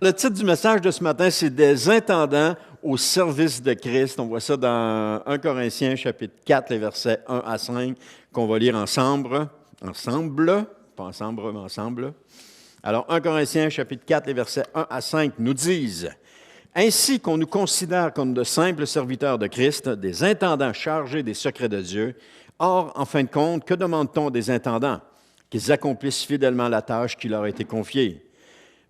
Le titre du message de ce matin, c'est « Des intendants au service de Christ ». On voit ça dans 1 Corinthiens, chapitre 4, les versets 1 à 5, qu'on va lire ensemble. Pas ensemble, mais ensemble. Alors, 1 Corinthiens, chapitre 4, les versets 1 à 5 nous disent « Ainsi qu'on nous considère comme de simples serviteurs de Christ, des intendants chargés des secrets de Dieu. Or, en fin de compte, que demande-t-on des intendants? Qu'ils accomplissent fidèlement la tâche qui leur a été confiée. »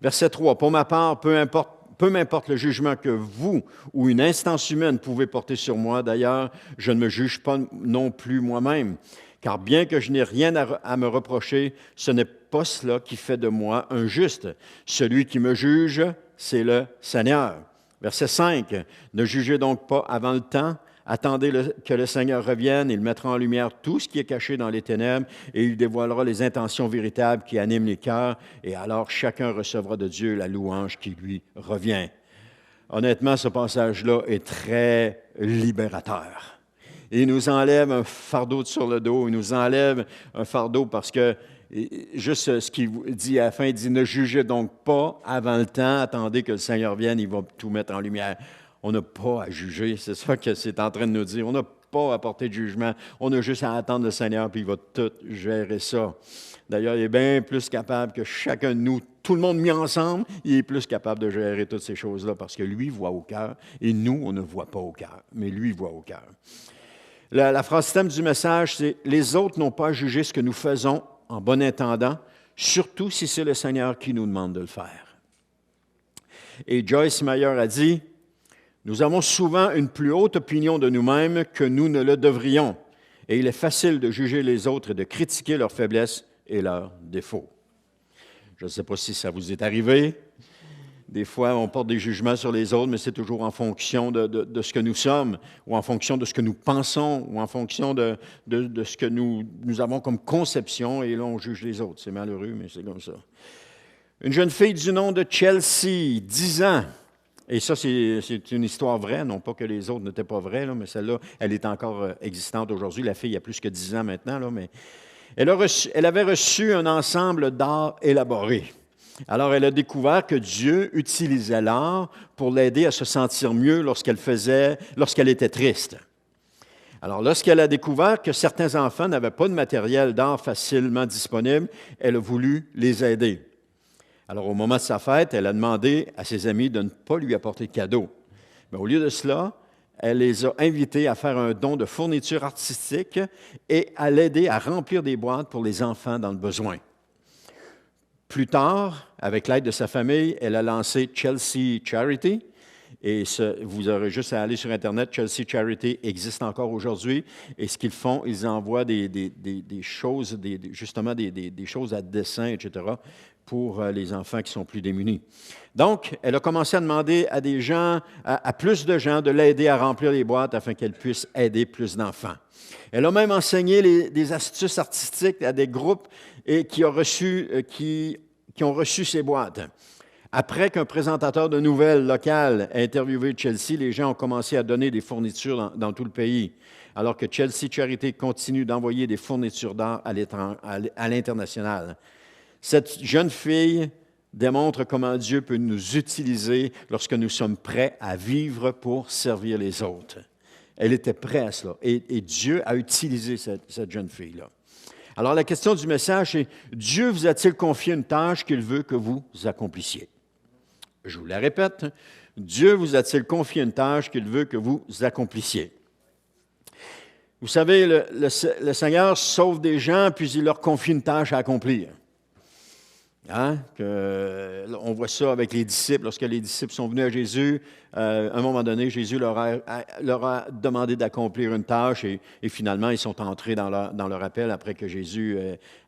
Verset 3. « Pour ma part, peu m'importe le jugement que vous ou une instance humaine pouvez porter sur moi. D'ailleurs, je ne me juge pas non plus moi-même. Car bien que je n'ai rien à me reprocher, ce n'est pas cela qui fait de moi un juste. Celui qui me juge, c'est le Seigneur. » Verset 5. « Ne jugez donc pas avant le temps. Attendez que le Seigneur revienne. Il mettra en lumière tout ce qui est caché dans les ténèbres et il dévoilera les intentions véritables qui animent les cœurs. Et alors chacun recevra de Dieu la louange qui lui revient. » Honnêtement, ce passage-là est très libérateur. Il nous enlève un fardeau sur le dos. Il nous enlève un fardeau parce que, juste ce qu'il dit à la fin, il dit « Ne jugez donc pas avant le temps. Attendez que le Seigneur vienne, il va tout mettre en lumière. » On n'a pas à juger, c'est ça que c'est en train de nous dire. On n'a pas à porter de jugement. On a juste à attendre le Seigneur, puis il va tout gérer ça. D'ailleurs, il est bien plus capable que chacun de nous, tout le monde mis ensemble, il est plus capable de gérer toutes ces choses-là, parce que lui voit au cœur, et nous, on ne voit pas au cœur, mais lui voit au cœur. La phrase thème du message, c'est « Les autres n'ont pas à juger ce que nous faisons en bon intendant, surtout si c'est le Seigneur qui nous demande de le faire. » Et Joyce Meyer a dit, « Nous avons souvent une plus haute opinion de nous-mêmes que nous ne le devrions, et il est facile de juger les autres et de critiquer leurs faiblesses et leurs défauts. » Je ne sais pas si ça vous est arrivé. Des fois, on porte des jugements sur les autres, mais c'est toujours en fonction de ce que nous sommes, ou en fonction de ce que nous pensons, ou en fonction de ce que nous avons comme conception, et là, on juge les autres. C'est malheureux, mais c'est comme ça. Une jeune fille du nom de Chelsea, 10 ans, et ça, c'est une histoire vraie, non pas que les autres n'étaient pas vraies, là, mais celle-là, elle est encore existante aujourd'hui. La fille a plus que 10 ans maintenant, là, mais elle avait reçu un ensemble d'art élaboré. Alors, elle a découvert que Dieu utilisait l'art pour l'aider à se sentir mieux lorsqu'elle était triste. Alors, lorsqu'elle a découvert que certains enfants n'avaient pas de matériel d'art facilement disponible, elle a voulu les aider. Alors, au moment de sa fête, elle a demandé à ses amis de ne pas lui apporter de cadeaux. Mais au lieu de cela, elle les a invités à faire un don de fournitures artistiques et à l'aider à remplir des boîtes pour les enfants dans le besoin. Plus tard, avec l'aide de sa famille, elle a lancé Chelsea Charity. Et vous aurez juste à aller sur Internet. Chelsea Charity existe encore aujourd'hui. Et ce qu'ils font, ils envoient des choses, justement des choses à dessin, etc., pour les enfants qui sont plus démunis. Donc, elle a commencé à demander à des gens, à plus de gens, de l'aider à remplir les boîtes afin qu'elle puisse aider plus d'enfants. Elle a même enseigné des astuces artistiques à des groupes qui ont reçu ces boîtes. Après qu'un présentateur de nouvelles locales ait interviewé Chelsea, les gens ont commencé à donner des fournitures dans tout le pays, alors que Chelsea Charity continue d'envoyer des fournitures d'art à l'international. Cette jeune fille démontre comment Dieu peut nous utiliser lorsque nous sommes prêts à vivre pour servir les autres. Elle était prête à cela. Et Dieu a utilisé cette jeune fille-là. Alors, la question du message est, Dieu vous a-t-il confié une tâche qu'il veut que vous accomplissiez? Je vous la répète, Dieu vous a-t-il confié une tâche qu'il veut que vous accomplissiez? Vous savez, le Seigneur sauve des gens, puis il leur confie une tâche à accomplir. On voit ça avec les disciples. Lorsque les disciples sont venus à Jésus, à un moment donné, Jésus leur a demandé d'accomplir une tâche et finalement, ils sont entrés dans leur appel après que Jésus,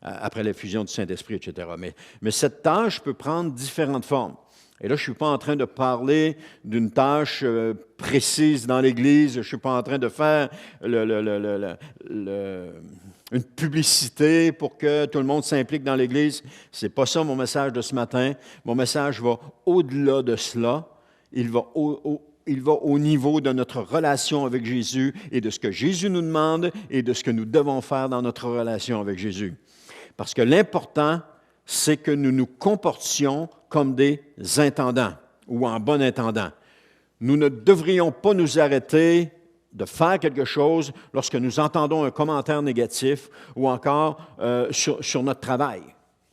après l'effusion du Saint-Esprit, etc. Mais cette tâche peut prendre différentes formes. Et là, je ne suis pas en train de parler d'une tâche précise dans l'Église. Je ne suis pas en train de faire une publicité pour que tout le monde s'implique dans l'Église. Ce n'est pas ça mon message de ce matin. Mon message va au-delà de cela. Il va au niveau de notre relation avec Jésus et de ce que Jésus nous demande et de ce que nous devons faire dans notre relation avec Jésus. Parce que l'important, c'est que nous nous comportions comme des intendants ou en bon intendant. Nous ne devrions pas nous arrêter de faire quelque chose lorsque nous entendons un commentaire négatif ou encore sur notre travail.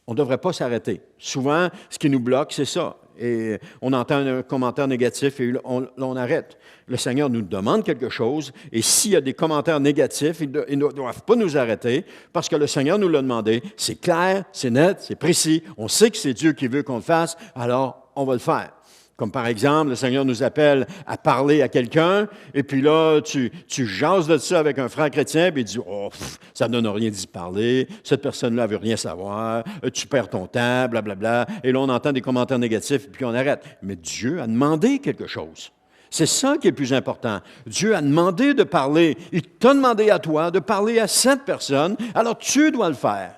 On ne devrait pas s'arrêter. Souvent, ce qui nous bloque, c'est ça. Et on entend un commentaire négatif et on arrête. Le Seigneur nous demande quelque chose et s'il y a des commentaires négatifs, ils ne doivent pas nous arrêter parce que le Seigneur nous l'a demandé. C'est clair, c'est net, c'est précis. On sait que c'est Dieu qui veut qu'on le fasse, alors on va le faire. Comme par exemple, le Seigneur nous appelle à parler à quelqu'un, et puis là, tu jases de ça avec un frère chrétien, puis il dit « Oh, ça ne donne rien d'y parler, cette personne-là ne veut rien savoir, tu perds ton temps, blablabla. » Et là, on entend des commentaires négatifs, puis on arrête. Mais Dieu a demandé quelque chose. C'est ça qui est le plus important. Dieu a demandé de parler. Il t'a demandé à toi de parler à cette personne, alors tu dois le faire.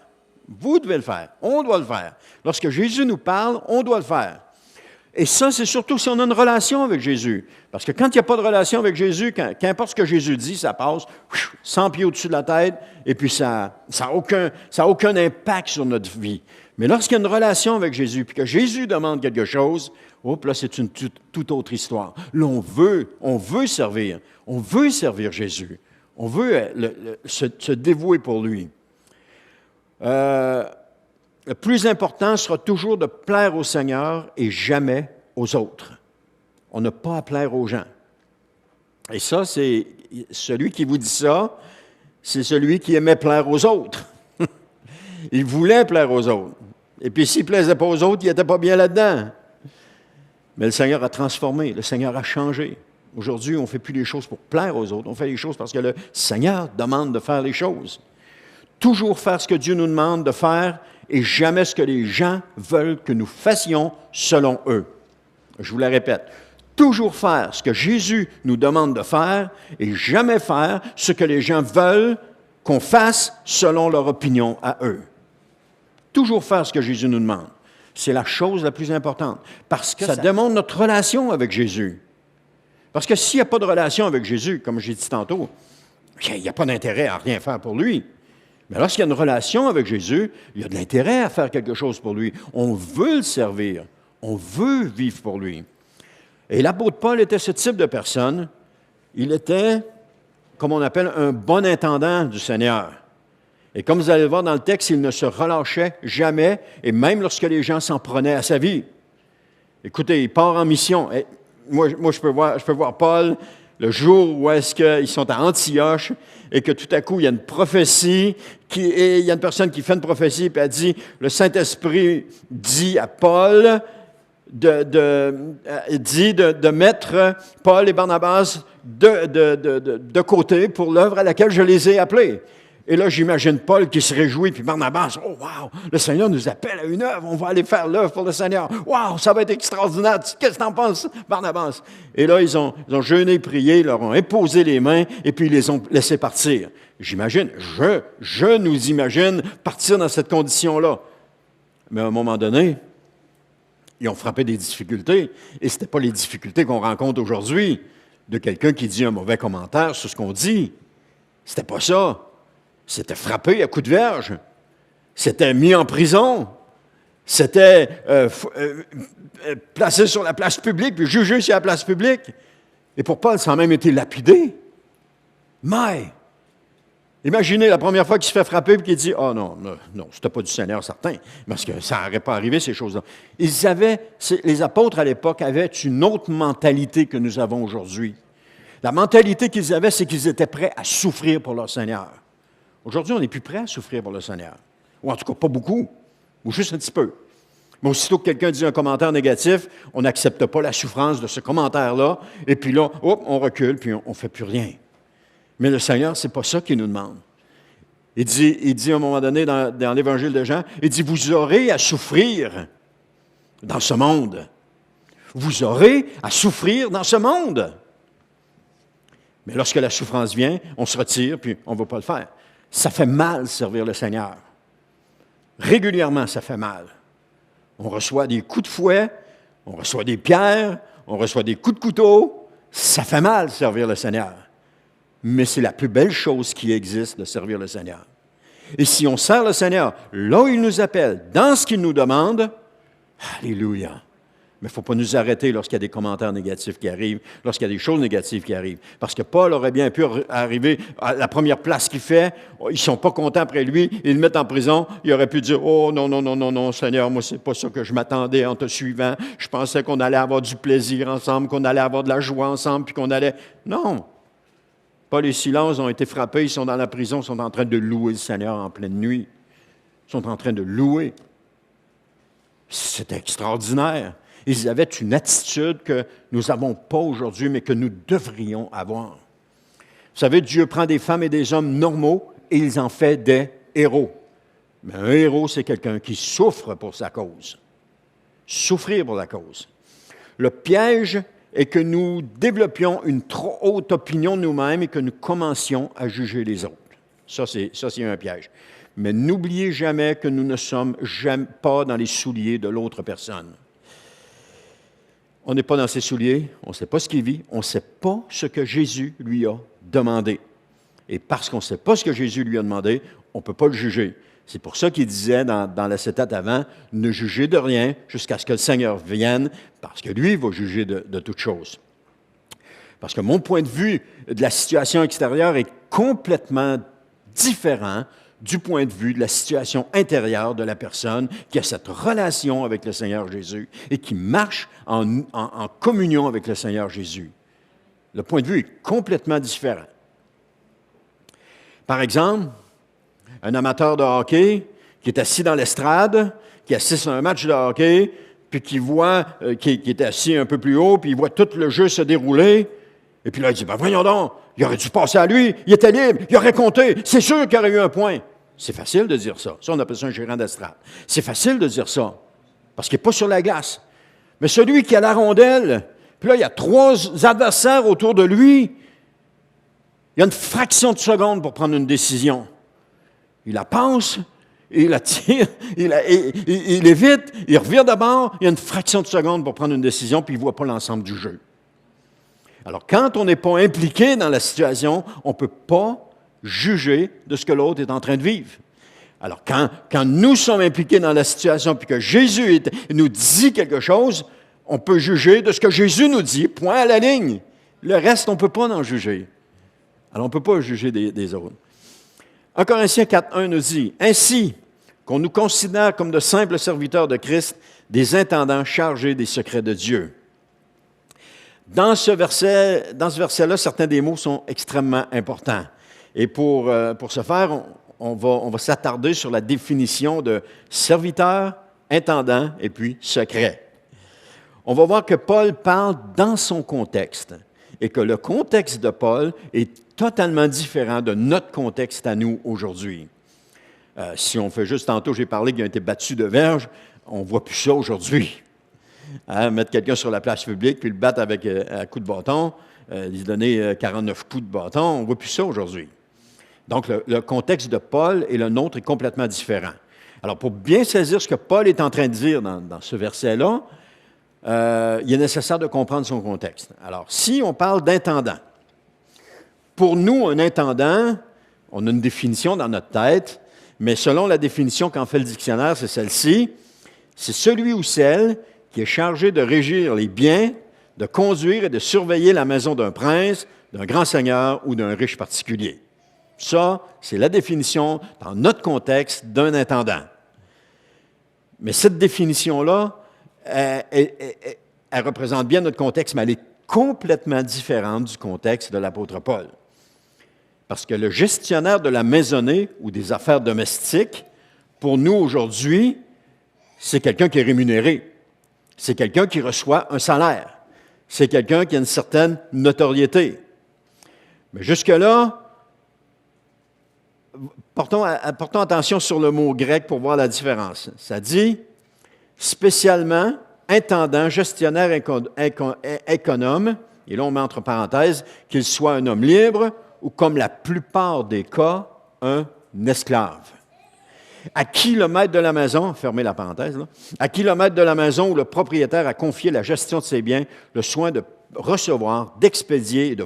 Vous devez le faire. On doit le faire. Lorsque Jésus nous parle, on doit le faire. Et ça, c'est surtout si on a une relation avec Jésus. Parce que quand il n'y a pas de relation avec Jésus, qu'importe ce que Jésus dit, ça passe 100 pieds au-dessus de la tête, et puis ça n'a aucun impact sur notre vie. Mais lorsqu'il y a une relation avec Jésus, puis que Jésus demande quelque chose, là, c'est une toute autre histoire. Là, on veut servir. On veut servir Jésus. On veut se dévouer pour lui. Le plus important sera toujours de plaire au Seigneur et jamais aux autres. On n'a pas à plaire aux gens. Et ça, c'est celui qui vous dit ça, c'est celui qui aimait plaire aux autres. Il voulait plaire aux autres. Et puis, s'il ne plaisait pas aux autres, il n'était pas bien là-dedans. Mais le Seigneur a transformé, le Seigneur a changé. Aujourd'hui, on ne fait plus les choses pour plaire aux autres, on fait les choses parce que le Seigneur demande de faire les choses. Toujours faire ce que Dieu nous demande de faire et jamais ce que les gens veulent que nous fassions selon eux. Je vous la répète. Toujours faire ce que Jésus nous demande de faire et jamais faire ce que les gens veulent qu'on fasse selon leur opinion à eux. Toujours faire ce que Jésus nous demande. C'est la chose la plus importante parce que ça démontre notre relation avec Jésus. Parce que s'il n'y a pas de relation avec Jésus, comme j'ai dit tantôt, il n'y a pas d'intérêt à rien faire pour lui. Mais lorsqu'il y a une relation avec Jésus, il y a de l'intérêt à faire quelque chose pour lui. On veut le servir. On veut vivre pour lui. Et l'apôtre Paul était ce type de personne. Il était, comme on appelle, un bon intendant du Seigneur. Et comme vous allez le voir dans le texte, il ne se relâchait jamais, et même lorsque les gens s'en prenaient à sa vie. Écoutez, il part en mission. Et moi je peux voir Paul le jour où est-ce qu'ils sont à Antioche et que tout à coup, il y a une prophétie, et il y a une personne qui fait une prophétie, puis elle dit, le Saint-Esprit dit à Paul de mettre Paul et Barnabas de côté pour l'œuvre à laquelle je les ai appelés. Et là, j'imagine Paul qui se réjouit, puis Barnabas, « Oh, wow, le Seigneur nous appelle à une œuvre, on va aller faire l'œuvre pour le Seigneur. Wow, ça va être extraordinaire. Qu'est-ce que t'en penses, Barnabas? » Et là, ils ont jeûné, prié, ils leur ont imposé les mains, et puis ils les ont laissés partir. J'imagine, je nous imagine partir dans cette condition-là. Mais à un moment donné, ils ont frappé des difficultés, et ce n'étaient pas les difficultés qu'on rencontre aujourd'hui, de quelqu'un qui dit un mauvais commentaire sur ce qu'on dit. C'était pas ça. C'était frappé à coups de verge. C'était mis en prison. C'était placé sur la place publique, puis jugé sur la place publique. Et pour Paul, ça a même été lapidé. Mais, imaginez la première fois qu'il se fait frapper et qu'il dit « Ah non, c'était pas du Seigneur certain, parce que ça n'aurait pas arrivé, ces choses-là. » Les apôtres à l'époque avaient une autre mentalité que nous avons aujourd'hui. La mentalité qu'ils avaient, c'est qu'ils étaient prêts à souffrir pour leur Seigneur. Aujourd'hui, on n'est plus prêt à souffrir pour le Seigneur. Ou en tout cas, pas beaucoup, ou juste un petit peu. Mais aussitôt que quelqu'un dit un commentaire négatif, on n'accepte pas la souffrance de ce commentaire-là, et puis là, on recule, puis on ne fait plus rien. Mais le Seigneur, ce n'est pas ça qu'il nous demande. Il dit à un moment donné dans l'Évangile de Jean, il dit, vous aurez à souffrir dans ce monde. Vous aurez à souffrir dans ce monde. Mais lorsque la souffrance vient, on se retire, puis on ne va pas le faire. Ça fait mal servir le Seigneur. Régulièrement, ça fait mal. On reçoit des coups de fouet, on reçoit des pierres, on reçoit des coups de couteau. Ça fait mal servir le Seigneur. Mais c'est la plus belle chose qui existe de servir le Seigneur. Et si on sert le Seigneur là où il nous appelle, dans ce qu'il nous demande, Alléluia. Mais il ne faut pas nous arrêter lorsqu'il y a des commentaires négatifs qui arrivent, lorsqu'il y a des choses négatives qui arrivent. Parce que Paul aurait bien pu arriver à la première place qu'il fait, ils ne sont pas contents après lui, ils le mettent en prison, il aurait pu dire « Oh non, non, non, non, non, Seigneur, moi, c'est pas ça que je m'attendais en te suivant. Je pensais qu'on allait avoir du plaisir ensemble, qu'on allait avoir de la joie ensemble, puis qu'on allait... » Non! Paul et Silas ont été frappés, ils sont dans la prison, ils sont en train de louer le Seigneur en pleine nuit. Ils sont en train de louer. C'était extraordinaire. Ils avaient une attitude que nous n'avons pas aujourd'hui, mais que nous devrions avoir. Vous savez, Dieu prend des femmes et des hommes normaux et ils en fait des héros. Mais un héros, c'est quelqu'un qui souffre pour sa cause. Souffrir pour la cause. Le piège est que nous développions une trop haute opinion de nous-mêmes et que nous commencions à juger les autres. Ça, c'est un piège. Mais n'oubliez jamais que nous ne sommes jamais pas dans les souliers de l'autre personne. On n'est pas dans ses souliers, on ne sait pas ce qu'il vit, on ne sait pas ce que Jésus lui a demandé. Et parce qu'on ne sait pas ce que Jésus lui a demandé, on ne peut pas le juger. C'est pour ça qu'il disait dans l'acétate avant, ne jugez de rien jusqu'à ce que le Seigneur vienne, parce que lui va juger de toutes choses. Parce que mon point de vue de la situation extérieure est complètement différent du point de vue de la situation intérieure de la personne qui a cette relation avec le Seigneur Jésus et qui marche en communion avec le Seigneur Jésus. Le point de vue est complètement différent. Par exemple, un amateur de hockey qui est assis dans l'estrade, qui assiste à un match de hockey, puis qui voit, qui est assis un peu plus haut, puis il voit tout le jeu se dérouler, et puis là, il dit, ben voyons donc, il aurait dû passer à lui, il était libre, il aurait compté, c'est sûr qu'il aurait eu un point. C'est facile de dire ça. Ça, on appelle ça un gérant d'estrade. C'est facile de dire ça, parce qu'il n'est pas sur la glace. Mais celui qui a la rondelle, puis là, il y a 3 adversaires autour de lui, il y a une fraction de seconde pour prendre une décision. Il la passe, il la tire, il évite, il revient d'abord, il y a une fraction de seconde pour prendre une décision, puis il ne voit pas l'ensemble du jeu. Alors, quand on n'est pas impliqué dans la situation, on ne peut pas juger de ce que l'autre est en train de vivre. Alors, quand nous sommes impliqués dans la situation, puis que Jésus nous dit quelque chose, on peut juger de ce que Jésus nous dit, point à la ligne. Le reste, on ne peut pas en juger. Alors, on ne peut pas juger des autres. 1 Corinthiens 4.1 nous dit, « Ainsi qu'on nous considère comme de simples serviteurs de Christ, des intendants chargés des secrets de Dieu. » Dans ce verset-là, certains des mots sont extrêmement importants. Et pour ce faire, on va s'attarder sur la définition de serviteur, intendant et puis secret. On va voir que Paul parle dans son contexte et que le contexte de Paul est totalement différent de notre contexte à nous aujourd'hui. Si on fait juste tantôt, j'ai parlé qu'il a été battu de verge, on ne voit plus ça aujourd'hui. Mettre quelqu'un sur la place publique puis le battre avec un coup de bâton, lui donner 49 coups de bâton, on ne voit plus ça aujourd'hui. Donc, le contexte de Paul et le nôtre est complètement différent. Alors, pour bien saisir ce que Paul est en train de dire dans ce verset-là, il est nécessaire de comprendre son contexte. Alors, si on parle d'intendant, pour nous, un intendant, on a une définition dans notre tête, mais selon la définition qu'en fait le dictionnaire, c'est celle-ci, c'est celui ou celle qui est chargé de régir les biens, de conduire et de surveiller la maison d'un prince, d'un grand seigneur ou d'un riche particulier. Ça, c'est la définition, dans notre contexte, d'un intendant. Mais cette définition-là, elle représente bien notre contexte, mais elle est complètement différente du contexte de l'apôtre Paul. Parce que le gestionnaire de la maisonnée ou des affaires domestiques, pour nous aujourd'hui, c'est quelqu'un qui est rémunéré. C'est quelqu'un qui reçoit un salaire. C'est quelqu'un qui a une certaine notoriété. Mais jusque-là, portons attention sur le mot grec pour voir la différence. Ça dit spécialement intendant, gestionnaire économe, et là on met entre parenthèses, qu'il soit un homme libre ou comme la plupart des cas, un esclave. À qui le maître de la maison, fermez la parenthèse, là, à qui le maître de la maison ou le propriétaire a confié la gestion de ses biens, le soin de recevoir, d'expédier et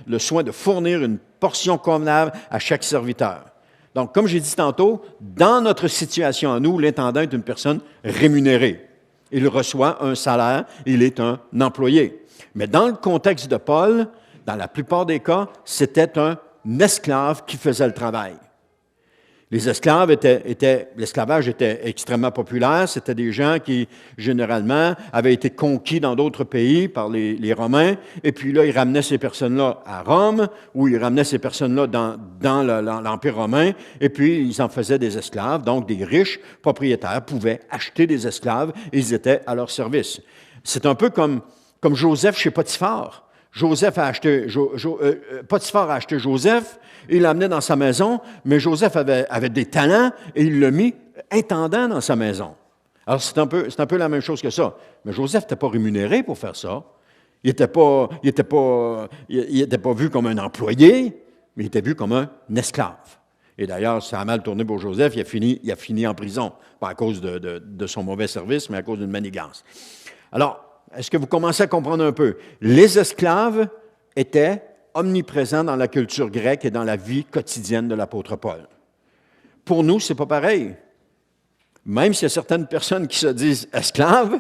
le soin de fournir une portion convenable à chaque serviteur. Donc, comme j'ai dit tantôt, dans notre situation à nous, l'intendant est une personne rémunérée. il reçoit un salaire, il est un employé. Mais dans le contexte de Paul, dans la plupart des cas, c'était un esclave qui faisait le travail. L'esclavage était extrêmement populaire. C'était des gens qui, généralement, avaient été conquis dans d'autres pays par les Romains. Et puis là, ils ramenaient ces personnes-là à Rome, ou ils ramenaient ces personnes-là dans l'Empire romain. Et puis, ils en faisaient des esclaves. Donc, des riches propriétaires pouvaient acheter des esclaves et ils étaient à leur service. C'est un peu comme Joseph chez Potiphar. Potiphar a acheté Joseph, il l'a amené dans sa maison, mais Joseph avait des talents et il l'a mis intendant dans sa maison. Alors, c'est un peu la même chose que ça. Mais Joseph n'était pas rémunéré pour faire ça. Il n'était pas vu comme un employé, mais il était vu comme un esclave. Et d'ailleurs, ça a mal tourné pour Joseph, il a fini en prison, pas à cause de son mauvais service, mais à cause d'une manigance. Alors, est-ce que vous commencez à comprendre un peu? Les esclaves étaient omniprésents dans la culture grecque et dans la vie quotidienne de l'apôtre Paul. Pour nous, ce n'est pas pareil. Même s'il y a certaines personnes qui se disent esclaves,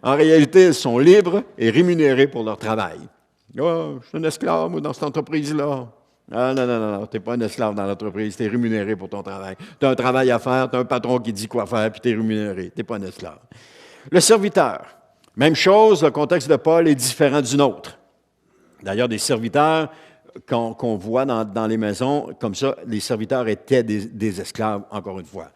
en réalité, elles sont libres et rémunérées pour leur travail. « Oh, je suis un esclave moi, dans cette entreprise-là. » Ah non, tu n'es pas un esclave dans l'entreprise, tu es rémunéré pour ton travail. Tu as un travail à faire, tu as un patron qui dit quoi faire, puis tu es rémunéré. Tu n'es pas un esclave. Le serviteur. Même chose, le contexte de Paul est différent du nôtre. D'ailleurs, des serviteurs qu'on voit dans les maisons, comme ça, les serviteurs étaient des esclaves, encore une fois.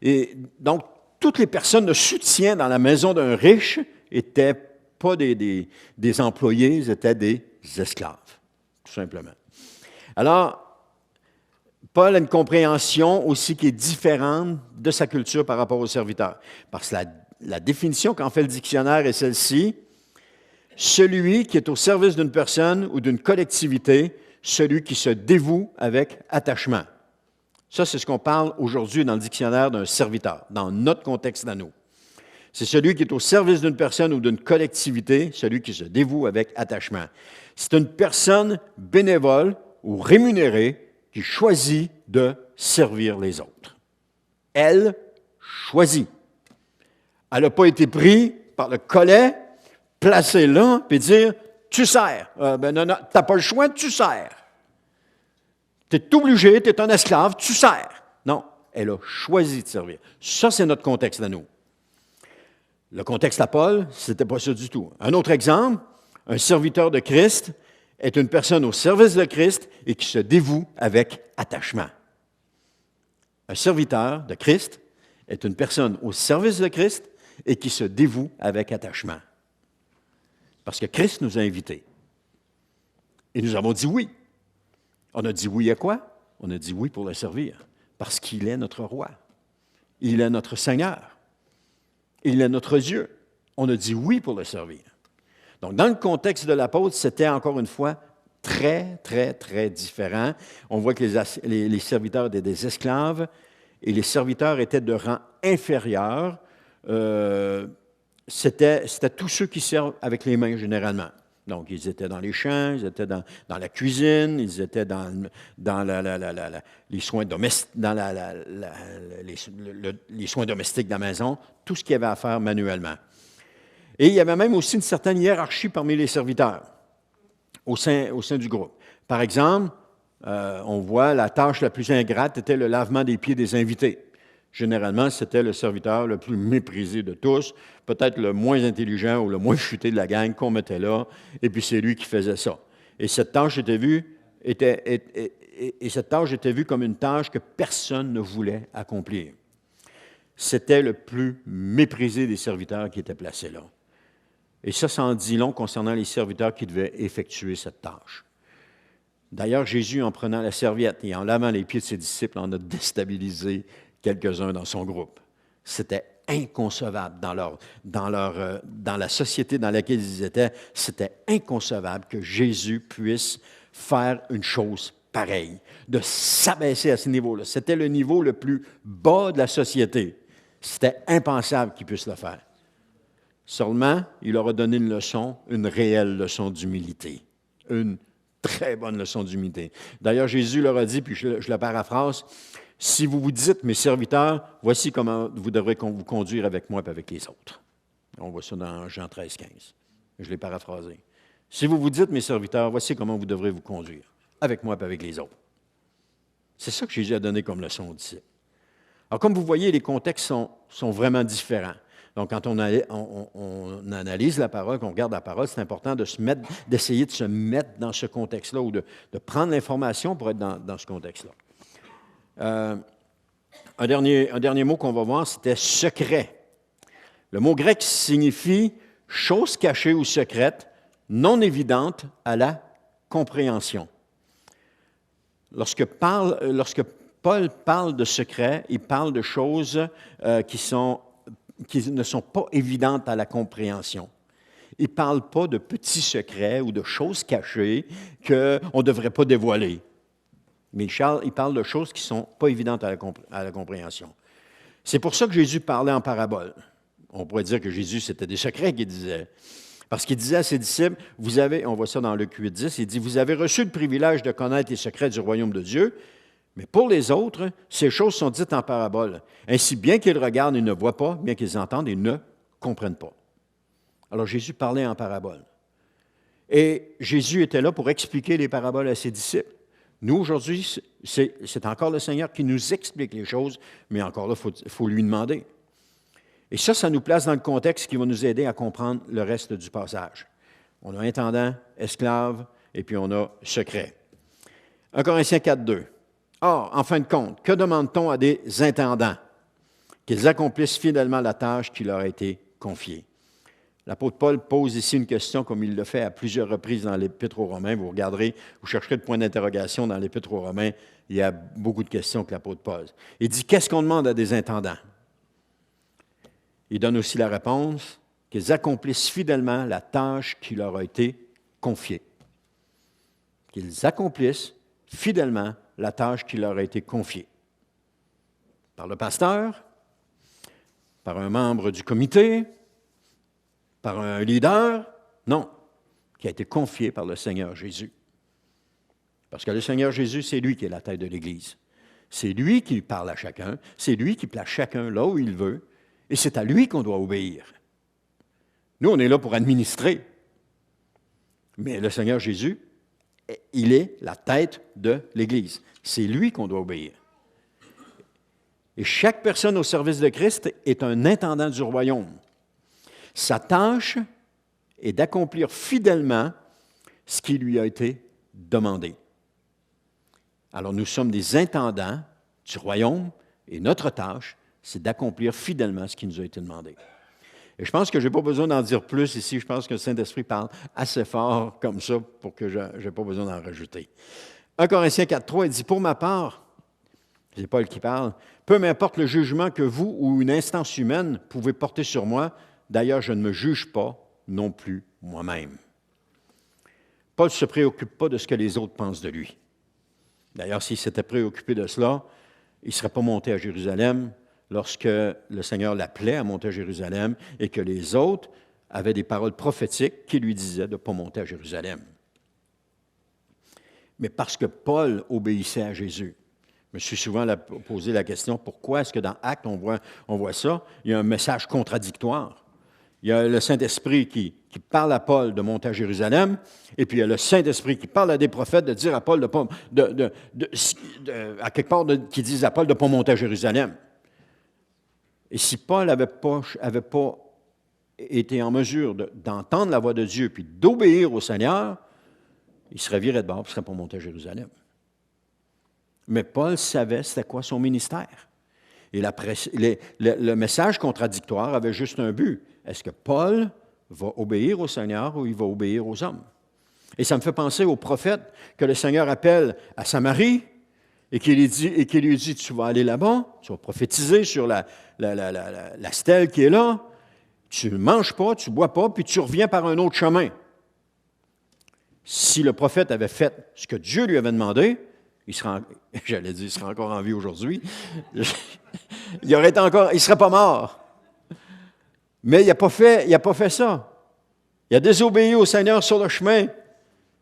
Et donc, toutes les personnes de soutien dans la maison d'un riche n'étaient pas des employés, ils étaient des esclaves, tout simplement. Alors, Paul a une compréhension aussi qui est différente de sa culture par rapport aux serviteurs. Parce que la définition qu'en fait le dictionnaire est celle-ci: celui qui est au service d'une personne ou d'une collectivité, celui qui se dévoue avec attachement. Ça, c'est ce qu'on parle aujourd'hui dans le dictionnaire d'un serviteur, dans notre contexte à nous. C'est celui qui est au service d'une personne ou d'une collectivité, celui qui se dévoue avec attachement. C'est une personne bénévole ou rémunérée qui choisit de servir les autres. Elle choisit. Elle n'a pas été prise par le collet, placée là, puis dire « tu sers ». Non, tu n'as pas le choix, tu sers. Tu es obligé, tu es un esclave, tu sers. Non, elle a choisi de servir. Ça, c'est notre contexte à nous. Le contexte à Paul, ce n'était pas ça du tout. Un autre exemple, un serviteur de Christ est une personne au service de Christ et qui se dévoue avec attachement. Un serviteur de Christ est une personne au service de Christ et qui se dévoue avec attachement. Parce que Christ nous a invités. Et nous avons dit oui. On a dit oui à quoi? On a dit oui pour le servir. Parce qu'il est notre roi. Il est notre Seigneur. Il est notre Dieu. On a dit oui pour le servir. Donc, dans le contexte de l'apôtre, c'était encore une fois très, très, très différent. On voit que les serviteurs étaient des esclaves et les serviteurs étaient de rang inférieur. C'était tous ceux qui servent avec les mains généralement. Donc, ils étaient dans les champs, ils étaient dans la cuisine, ils étaient dans les soins domestiques, les soins domestiques de la maison, tout ce qu'il y avait à faire manuellement. Et il y avait même aussi une certaine hiérarchie parmi les serviteurs au sein du groupe. Par exemple, on voit la tâche la plus ingrate était le lavement des pieds des invités. Généralement, c'était le serviteur le plus méprisé de tous, peut-être le moins intelligent ou le moins futé de la gang qu'on mettait là, et puis c'est lui qui faisait ça. Et cette tâche était vue comme une tâche que personne ne voulait accomplir. C'était le plus méprisé des serviteurs qui étaient placés là. Et ça en dit long concernant les serviteurs qui devaient effectuer cette tâche. D'ailleurs, Jésus, en prenant la serviette et en lavant les pieds de ses disciples, en a déstabilisé quelques-uns dans son groupe. C'était inconcevable dans la société dans laquelle ils étaient. C'était inconcevable que Jésus puisse faire une chose pareille, de s'abaisser à ce niveau-là. C'était le niveau le plus bas de la société. C'était impensable qu'il puisse le faire. Seulement, il leur a donné une leçon, une réelle leçon d'humilité. Une très bonne leçon d'humilité. D'ailleurs, Jésus leur a dit, puis je le paraphrase, « Si vous vous dites, mes serviteurs, voici comment vous devrez vous conduire avec moi et avec les autres. » On voit ça dans Jean 13, 15. Je l'ai paraphrasé. Si vous vous dites, mes serviteurs, voici comment vous devrez vous conduire, avec moi et avec les autres. C'est ça que Jésus a donné comme leçon aux disciples. Alors, comme vous voyez, les contextes sont vraiment différents. Donc, quand on analyse la parole, qu'on regarde la parole, c'est important d'essayer de se mettre dans ce contexte-là ou de prendre l'information pour être dans ce contexte-là. Un dernier mot qu'on va voir, c'était secret. Le mot grec signifie chose cachée ou secrète, non évidente à la compréhension. Lorsque Paul parle de secret, il parle de choses qui ne sont pas évidentes à la compréhension. Il ne parle pas de petits secrets ou de choses cachées qu'on ne devrait pas dévoiler. Mais il parle de choses qui ne sont pas évidentes à la compréhension. C'est pour ça que Jésus parlait en parabole. On pourrait dire que Jésus, c'était des secrets qu'il disait. Parce qu'il disait à ses disciples, on voit ça dans Luc 8, 10, il dit, « Vous avez reçu le privilège de connaître les secrets du royaume de Dieu, mais pour les autres, ces choses sont dites en parabole. Ainsi, bien qu'ils regardent, ils ne voient pas, bien qu'ils entendent, ils ne comprennent pas. » Alors Jésus parlait en parabole. Et Jésus était là pour expliquer les paraboles à ses disciples. Nous, aujourd'hui, c'est encore le Seigneur qui nous explique les choses, mais encore là, il faut lui demander. Et ça nous place dans le contexte qui va nous aider à comprendre le reste du passage. On a intendant, esclave, et puis on a secret. 1 Corinthiens 4, 2. Or, en fin de compte, que demande-t-on à des intendants? Qu'ils accomplissent fidèlement la tâche qui leur a été confiée. L'apôtre Paul pose ici une question comme il le fait à plusieurs reprises dans l'Épître aux Romains. Vous regarderez, vous chercherez le point d'interrogation dans l'Épître aux Romains. Il y a beaucoup de questions que l'apôtre pose. Il dit, qu'est-ce qu'on demande à des intendants? Il donne aussi la réponse, qu'ils accomplissent fidèlement la tâche qui leur a été confiée. Qu'ils accomplissent fidèlement la tâche qui leur a été confiée. Par le pasteur, par un membre du comité, par un leader, non, qui a été confié par le Seigneur Jésus. Parce que le Seigneur Jésus, c'est lui qui est la tête de l'Église. C'est lui qui parle à chacun, c'est lui qui place chacun là où il veut, et c'est à lui qu'on doit obéir. Nous, on est là pour administrer. Mais le Seigneur Jésus, il est la tête de l'Église. C'est lui qu'on doit obéir. Et chaque personne au service de Christ est un intendant du royaume. Sa tâche est d'accomplir fidèlement ce qui lui a été demandé. Alors nous sommes des intendants du royaume et notre tâche, c'est d'accomplir fidèlement ce qui nous a été demandé. Et je pense que je n'ai pas besoin d'en dire plus ici. Je pense que le Saint-Esprit parle assez fort comme ça pour que je n'ai pas besoin d'en rajouter. 1 Corinthiens 4, 3, il dit, « Pour ma part, c'est Paul qui parle, peu m'importe le jugement que vous ou une instance humaine pouvez porter sur moi, d'ailleurs, je ne me juge pas non plus moi-même. » Paul ne se préoccupe pas de ce que les autres pensent de lui. D'ailleurs, s'il s'était préoccupé de cela, il ne serait pas monté à Jérusalem lorsque le Seigneur l'appelait à monter à Jérusalem et que les autres avaient des paroles prophétiques qui lui disaient de ne pas monter à Jérusalem. Mais parce que Paul obéissait à Jésus. Je me suis souvent posé la question, pourquoi est-ce que dans Actes, on voit ça? Il y a un message contradictoire. Il y a le Saint-Esprit qui parle à Paul de monter à Jérusalem, et puis il y a le Saint-Esprit qui parle à des prophètes de dire à Paul à quelque part qui disent à Paul de ne pas monter à Jérusalem. Et si Paul n'avait pas été en mesure d'entendre la voix de Dieu puis d'obéir au Seigneur, il serait viré de bord et il ne serait pas monté à Jérusalem. Mais Paul savait c'était quoi son ministère. Et le message contradictoire avait juste un but. Est-ce que Paul va obéir au Seigneur ou il va obéir aux hommes? Et ça me fait penser au prophète que le Seigneur appelle à Samarie et qui lui dit, tu vas aller là-bas, tu vas prophétiser sur la stèle qui est là, tu ne manges pas, tu ne bois pas, puis tu reviens par un autre chemin. Si le prophète avait fait ce que Dieu lui avait demandé, il serait encore en vie aujourd'hui, il ne serait pas mort. Mais il n'a pas fait ça. Il a désobéi au Seigneur sur le chemin.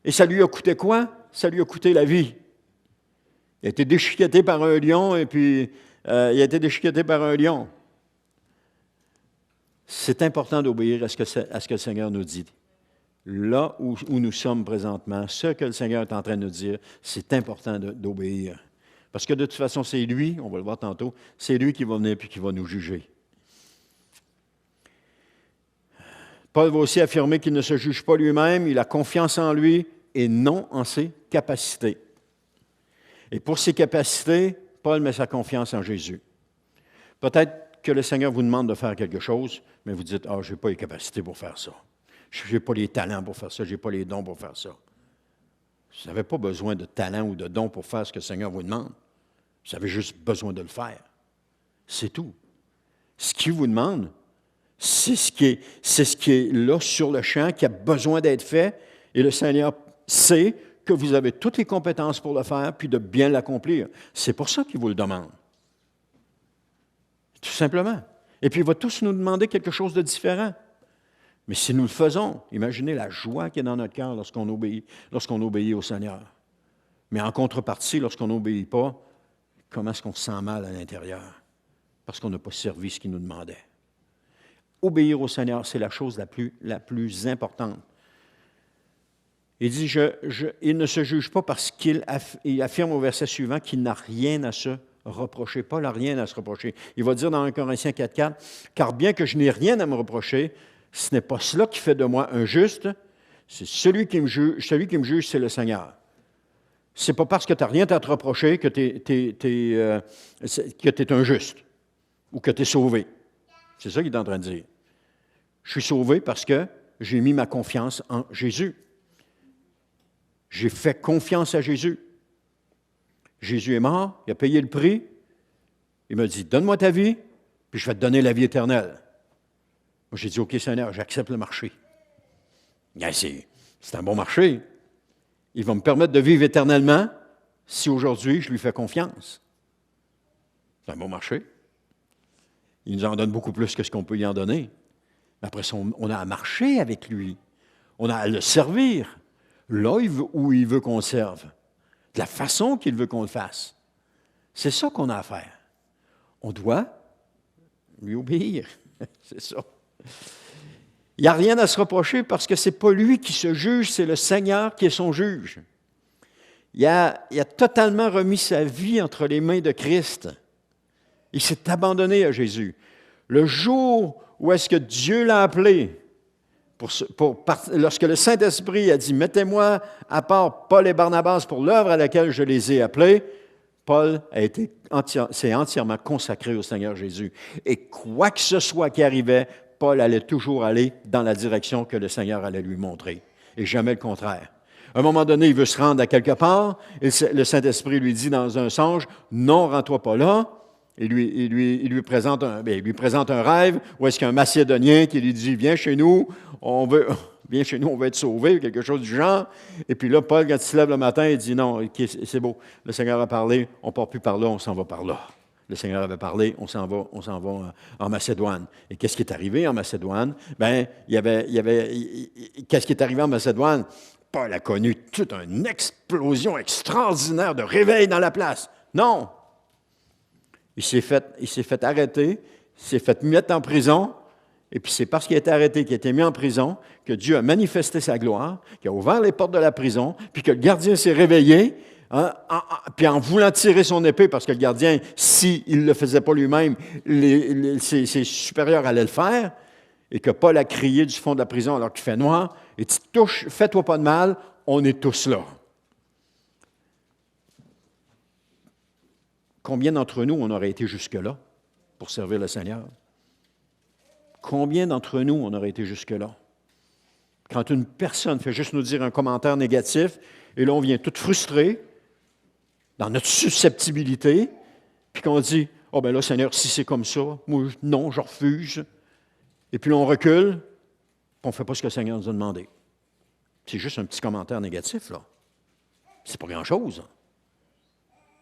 Et ça lui a coûté quoi? Ça lui a coûté la vie. Il a été déchiqueté par un lion, et puis il a été déchiqueté par un lion. C'est important d'obéir à ce que le Seigneur nous dit. Là où nous sommes présentement, ce que le Seigneur est en train de nous dire, c'est important d'obéir. Parce que de toute façon, c'est lui, on va le voir tantôt, c'est lui qui va venir puis qui va nous juger. Paul va aussi affirmer qu'il ne se juge pas lui-même, il a confiance en lui et non en ses capacités. Et pour ses capacités, Paul met sa confiance en Jésus. Peut-être que le Seigneur vous demande de faire quelque chose, mais vous dites, « Ah, je n'ai pas les capacités pour faire ça. Je n'ai pas les talents pour faire ça, je n'ai pas les dons pour faire ça. » Vous n'avez pas besoin de talent ou de dons pour faire ce que le Seigneur vous demande. Vous avez juste besoin de le faire. C'est tout. Ce qu'il vous demande, c'est ce qui est là sur le champ, qui a besoin d'être fait, et le Seigneur sait que vous avez toutes les compétences pour le faire, puis de bien l'accomplir. C'est pour ça qu'il vous le demande. Tout simplement. Et puis, il va tous nous demander quelque chose de différent. Mais si nous le faisons, imaginez la joie qu'il y a dans notre cœur lorsqu'on obéit au Seigneur. Mais en contrepartie, lorsqu'on n'obéit pas, comment est-ce qu'on se sent mal à l'intérieur? Parce qu'on n'a pas servi ce qu'il nous demandait. Obéir au Seigneur, c'est la chose la plus importante. Il dit, il ne se juge pas parce qu'il affirme au verset suivant qu'il n'a rien à se reprocher. Paul n'a rien à se reprocher. Il va dire dans 1 Corinthiens 4,4, « Car bien que je n'ai rien à me reprocher, ce n'est pas cela qui fait de moi un juste, c'est celui qui me juge, c'est le Seigneur. » Ce n'est pas parce que tu n'as rien à te reprocher que tu es un juste ou que tu es sauvé. C'est ça qu'il est en train de dire. Je suis sauvé parce que j'ai mis ma confiance en Jésus. J'ai fait confiance à Jésus. Jésus est mort, il a payé le prix. Il m'a dit, donne-moi ta vie, puis je vais te donner la vie éternelle. Moi, j'ai dit, OK, Seigneur, j'accepte le marché. C'est un bon marché. Il va me permettre de vivre éternellement si aujourd'hui je lui fais confiance. C'est un bon marché. Il nous en donne beaucoup plus que ce qu'on peut y en donner. Mais après ça, on a à marcher avec lui. On a à le servir. Là où il veut qu'on le serve. De la façon qu'il veut qu'on le fasse. C'est ça qu'on a à faire. On doit lui obéir. C'est ça. Il n'y a rien à se reprocher parce que ce n'est pas lui qui se juge, c'est le Seigneur qui est son juge. Il a totalement remis sa vie entre les mains de Christ. Il s'est abandonné à Jésus. Le jour où est-ce que Dieu l'a appelé, lorsque le Saint-Esprit a dit « Mettez-moi à part Paul et Barnabas pour l'œuvre à laquelle je les ai appelés », Paul s'est entièrement consacré au Seigneur Jésus. Et quoi que ce soit qui arrivait, Paul allait toujours aller dans la direction que le Seigneur allait lui montrer, et jamais le contraire. À un moment donné, il veut se rendre à quelque part, et le Saint-Esprit lui dit dans un songe, « Non, rends-toi pas là ». Il lui présente un rêve où est-ce qu'il y a un Macédonien qui lui dit « Viens chez nous, on veut être sauvés », quelque chose du genre. Et puis là, Paul, quand il se lève le matin, il dit « Non, okay, c'est beau, le Seigneur a parlé, on ne part plus par là, on s'en va par là. » Le Seigneur avait parlé, on s'en va en Macédoine. Et qu'est-ce qui est arrivé en Macédoine? Qu'est-ce qui est arrivé en Macédoine? Paul a connu toute une explosion extraordinaire de réveil dans la place. Non! Il s'est fait arrêter, il s'est fait mettre en prison, et puis c'est parce qu'il a été arrêté, qu'il a été mis en prison, que Dieu a manifesté sa gloire, qu'il a ouvert les portes de la prison, puis que le gardien s'est réveillé, puis en voulant tirer son épée, parce que le gardien, s'il ne le faisait pas lui-même, ses supérieurs allaient le faire, et que Paul a crié du fond de la prison alors qu'il fait noir, et dit « Touche, fais-toi pas de mal, on est tous là. » Combien d'entre nous, on aurait été jusque-là pour servir le Seigneur? Combien d'entre nous, on aurait été jusque-là? Quand une personne fait juste nous dire un commentaire négatif, et là, on vient tout frustré, dans notre susceptibilité, puis qu'on dit, « Oh, ben là, Seigneur, si c'est comme ça, moi, non, je refuse. » Et puis là, on recule, puis on ne fait pas ce que le Seigneur nous a demandé. C'est juste un petit commentaire négatif, là. C'est pas grand-chose.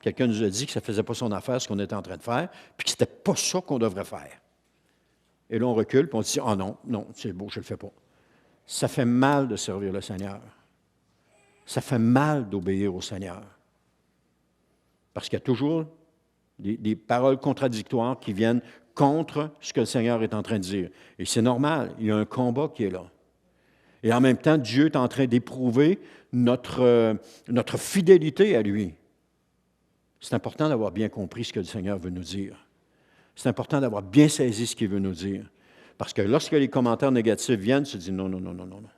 Quelqu'un nous a dit que ça ne faisait pas son affaire, ce qu'on était en train de faire, puis que ce n'était pas ça qu'on devrait faire. Et là, on recule, puis on dit, « Ah non, c'est beau, je ne le fais pas. » Ça fait mal de servir le Seigneur. Ça fait mal d'obéir au Seigneur. Parce qu'il y a toujours des paroles contradictoires qui viennent contre ce que le Seigneur est en train de dire. Et c'est normal, il y a un combat qui est là. Et en même temps, Dieu est en train d'éprouver notre fidélité à lui. C'est important d'avoir bien compris ce que le Seigneur veut nous dire. C'est important d'avoir bien saisi ce qu'il veut nous dire. Parce que lorsque les commentaires négatifs viennent, tu te dis non, non, non, non, non, non.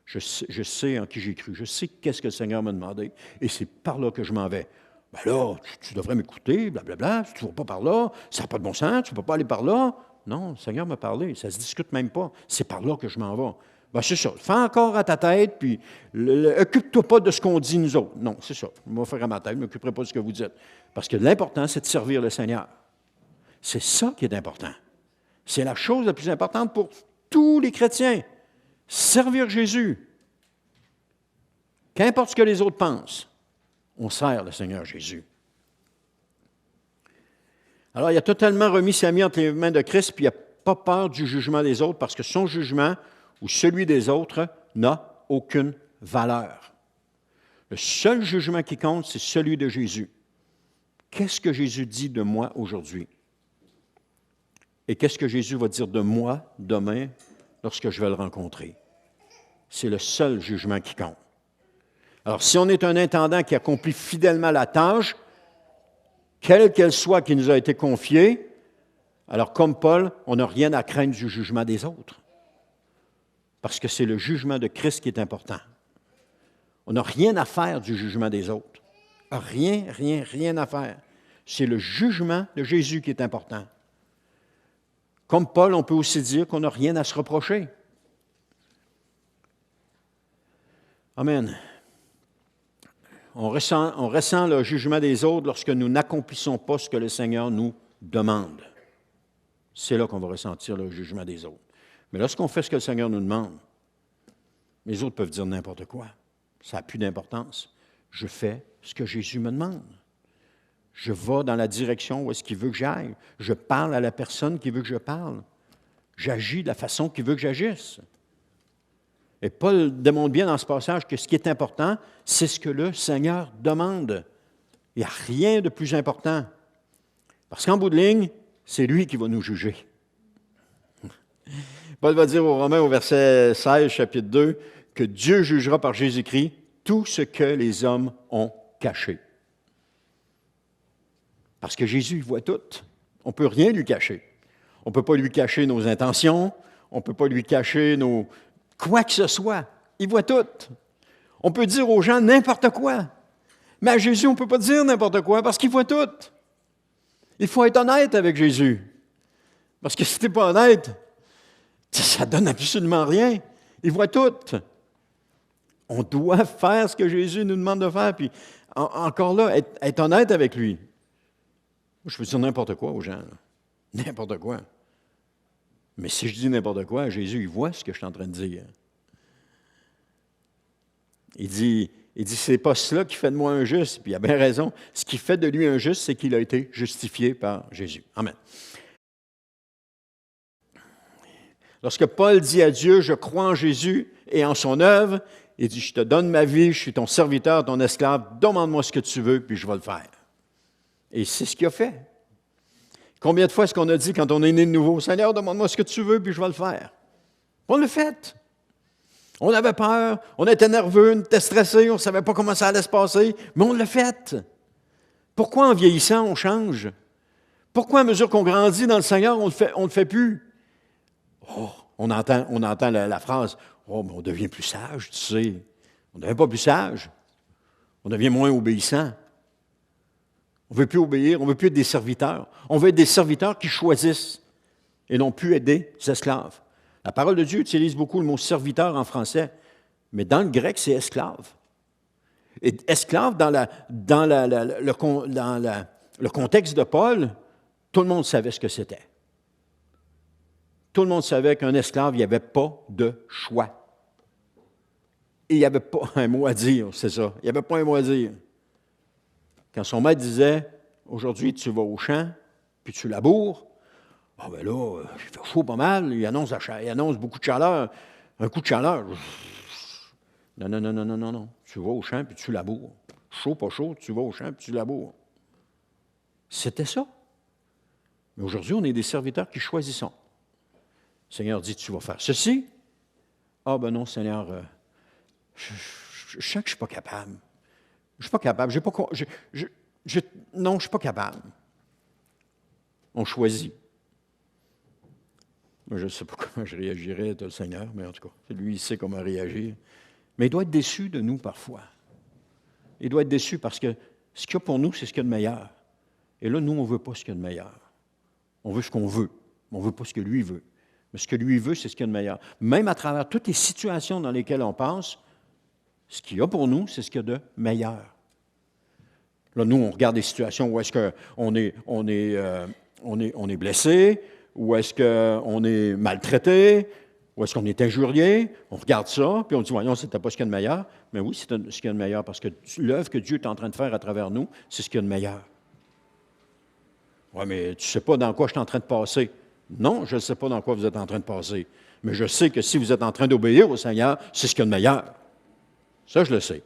Je sais en qui j'ai cru. Je sais qu'est-ce que le Seigneur m'a demandé. Et c'est par là que je m'en vais. Ben là, tu devrais m'écouter, blablabla. Si tu ne vas pas par là, ça n'a pas de bon sens, tu ne peux pas aller par là. Non, le Seigneur m'a parlé. Ça ne se discute même pas. C'est par là que je m'en vais. Ben c'est ça. Fais encore à ta tête, puis occupe-toi pas de ce qu'on dit nous autres. Non, c'est ça. Je vais faire à ma tête, je ne m'occuperai pas de ce que vous dites. Parce que l'important, c'est de servir le Seigneur. C'est ça qui est important. C'est la chose la plus importante pour tous les chrétiens. Servir Jésus. Qu'importe ce que les autres pensent, on sert le Seigneur Jésus. Alors, il a totalement remis sa vie entre les mains de Christ, puis il n'a pas peur du jugement des autres, parce que son jugement ou celui des autres n'a aucune valeur. Le seul jugement qui compte, c'est celui de Jésus. Qu'est-ce que Jésus dit de moi aujourd'hui? Et qu'est-ce que Jésus va dire de moi demain lorsque je vais le rencontrer? C'est le seul jugement qui compte. Alors, si on est un intendant qui accomplit fidèlement la tâche, quelle qu'elle soit qui nous a été confiée, alors comme Paul, on n'a rien à craindre du jugement des autres. Parce que c'est le jugement de Christ qui est important. On n'a rien à faire du jugement des autres. Rien, rien, rien à faire. C'est le jugement de Jésus qui est important. Comme Paul, on peut aussi dire qu'on n'a rien à se reprocher. Amen. On ressent le jugement des autres lorsque nous n'accomplissons pas ce que le Seigneur nous demande. C'est là qu'on va ressentir le jugement des autres. Mais lorsqu'on fait ce que le Seigneur nous demande, les autres peuvent dire n'importe quoi. Ça n'a plus d'importance. Je fais ce que Jésus me demande. Je vais dans la direction où est-ce qu'il veut que j'aille. Je parle à la personne qui veut que je parle. J'agis de la façon qu'il veut que j'agisse. Et Paul démontre bien dans ce passage que ce qui est important, c'est ce que le Seigneur demande. Il n'y a rien de plus important. Parce qu'en bout de ligne, c'est lui qui va nous juger. Paul va dire aux Romains au verset 16, chapitre 2, que Dieu jugera par Jésus-Christ tout ce que les hommes ont caché. Parce que Jésus, il voit tout. On ne peut rien lui cacher. On ne peut pas lui cacher nos intentions, on ne peut pas lui cacher quoi que ce soit. Il voit tout. On peut dire aux gens n'importe quoi. Mais à Jésus, on ne peut pas dire n'importe quoi parce qu'il voit tout. Il faut être honnête avec Jésus. Parce que si tu n'es pas honnête, ça ne donne absolument rien. Il voit tout. On doit faire ce que Jésus nous demande de faire. Puis encore là, être honnête avec lui. Je peux dire n'importe quoi aux gens. Là. N'importe quoi. Mais si je dis n'importe quoi, Jésus, il voit ce que je suis en train de dire. Il dit c'est pas cela qui fait de moi un juste. Puis il a bien raison. Ce qui fait de lui un juste, c'est qu'il a été justifié par Jésus. Amen. Lorsque Paul dit à Dieu, je crois en Jésus et en son œuvre, il dit, je te donne ma vie, je suis ton serviteur, ton esclave, demande-moi ce que tu veux, puis je vais le faire. Et c'est ce qu'il a fait. Combien de fois est-ce qu'on a dit quand on est né de nouveau, Seigneur, demande-moi ce que tu veux, puis je vais le faire. On l'a fait. On avait peur, on était nerveux, on était stressé, on ne savait pas comment ça allait se passer, mais on l'a fait. Pourquoi en vieillissant, on change? Pourquoi à mesure qu'on grandit dans le Seigneur, on ne le fait plus? Oh, on entend la phrase, « Oh, mais on devient plus sage, tu sais. » On ne devient pas plus sage. On devient moins obéissant. On ne veut plus obéir, on ne veut plus être des serviteurs. On veut être des serviteurs qui choisissent et non plus être des esclaves. La parole de Dieu utilise beaucoup le mot serviteur en français, mais dans le grec, c'est esclave. Et esclave, dans le contexte de Paul, tout le monde savait ce que c'était. Tout le monde savait qu'un esclave, il n'y avait pas de choix. Et il n'y avait pas un mot à dire, c'est ça. Il n'y avait pas un mot à dire. Quand son maître disait, aujourd'hui, tu vas au champ, puis tu laboures, ah ben là, il fait chaud pas mal, il annonce beaucoup de chaleur. Un coup de chaleur, non, non, non, non, non, non, non. Tu vas au champ, puis tu laboures. Chaud, pas chaud, tu vas au champ, puis tu laboures. C'était ça. Mais aujourd'hui, on est des serviteurs qui choisissons. Le Seigneur dit, tu vas faire ceci. Ah ben non, Seigneur, je sens que je ne suis pas capable. Je ne suis pas capable. Non, je ne suis pas capable. On choisit. Moi, je ne sais pas comment je réagirais, le Seigneur, mais en tout cas, lui, il sait comment réagir. Mais il doit être déçu de nous parfois. Il doit être déçu parce que ce qu'il y a pour nous, c'est ce qu'il y a de meilleur. Et là, nous, on ne veut pas ce qu'il y a de meilleur. On veut ce qu'on veut, mais on ne veut pas ce que lui veut. Mais ce que lui veut, c'est ce qu'il y a de meilleur. Même à travers toutes les situations dans lesquelles on passe, ce qu'il y a pour nous, c'est ce qu'il y a de meilleur. Là, nous, on regarde des situations où est-ce qu'on est blessé, où est-ce qu'on est maltraité, où est-ce qu'on est injurié. On regarde ça, puis on dit, voyons, c'était pas ce qu'il y a de meilleur. Mais oui, c'est ce qu'il y a de meilleur, parce que l'œuvre que Dieu est en train de faire à travers nous, c'est ce qu'il y a de meilleur. Oui, mais tu ne sais pas dans quoi je suis en train de passer. Non, je ne sais pas dans quoi vous êtes en train de passer. Mais je sais que si vous êtes en train d'obéir au Seigneur, c'est ce qu'il y a de meilleur. Ça, je le sais.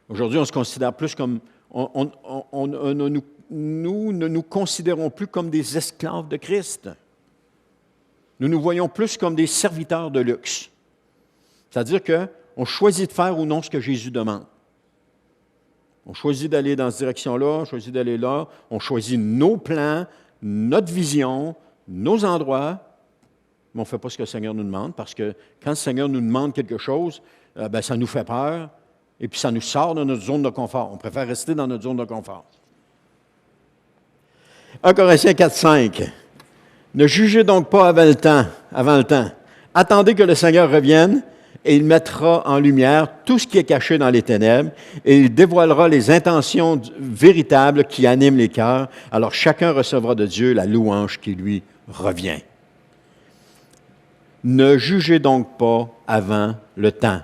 Aujourd'hui, on se considère plus comme... Nous ne nous considérons plus comme des esclaves de Christ. Nous nous voyons plus comme des serviteurs de luxe. C'est-à-dire qu'on choisit de faire ou non ce que Jésus demande. On choisit d'aller dans cette direction-là, on choisit d'aller là, on choisit nos plans, notre vision, nos endroits, mais on ne fait pas ce que le Seigneur nous demande, parce que quand le Seigneur nous demande quelque chose, ça nous fait peur, et puis ça nous sort de notre zone de confort. On préfère rester dans notre zone de confort. 1 Corinthiens 4, 5. Ne jugez donc pas avant le temps. Attendez que le Seigneur revienne, et il mettra en lumière tout ce qui est caché dans les ténèbres, et il dévoilera les intentions véritables qui animent les cœurs. Alors chacun recevra de Dieu la louange qui lui revient. Ne jugez donc pas avant le temps.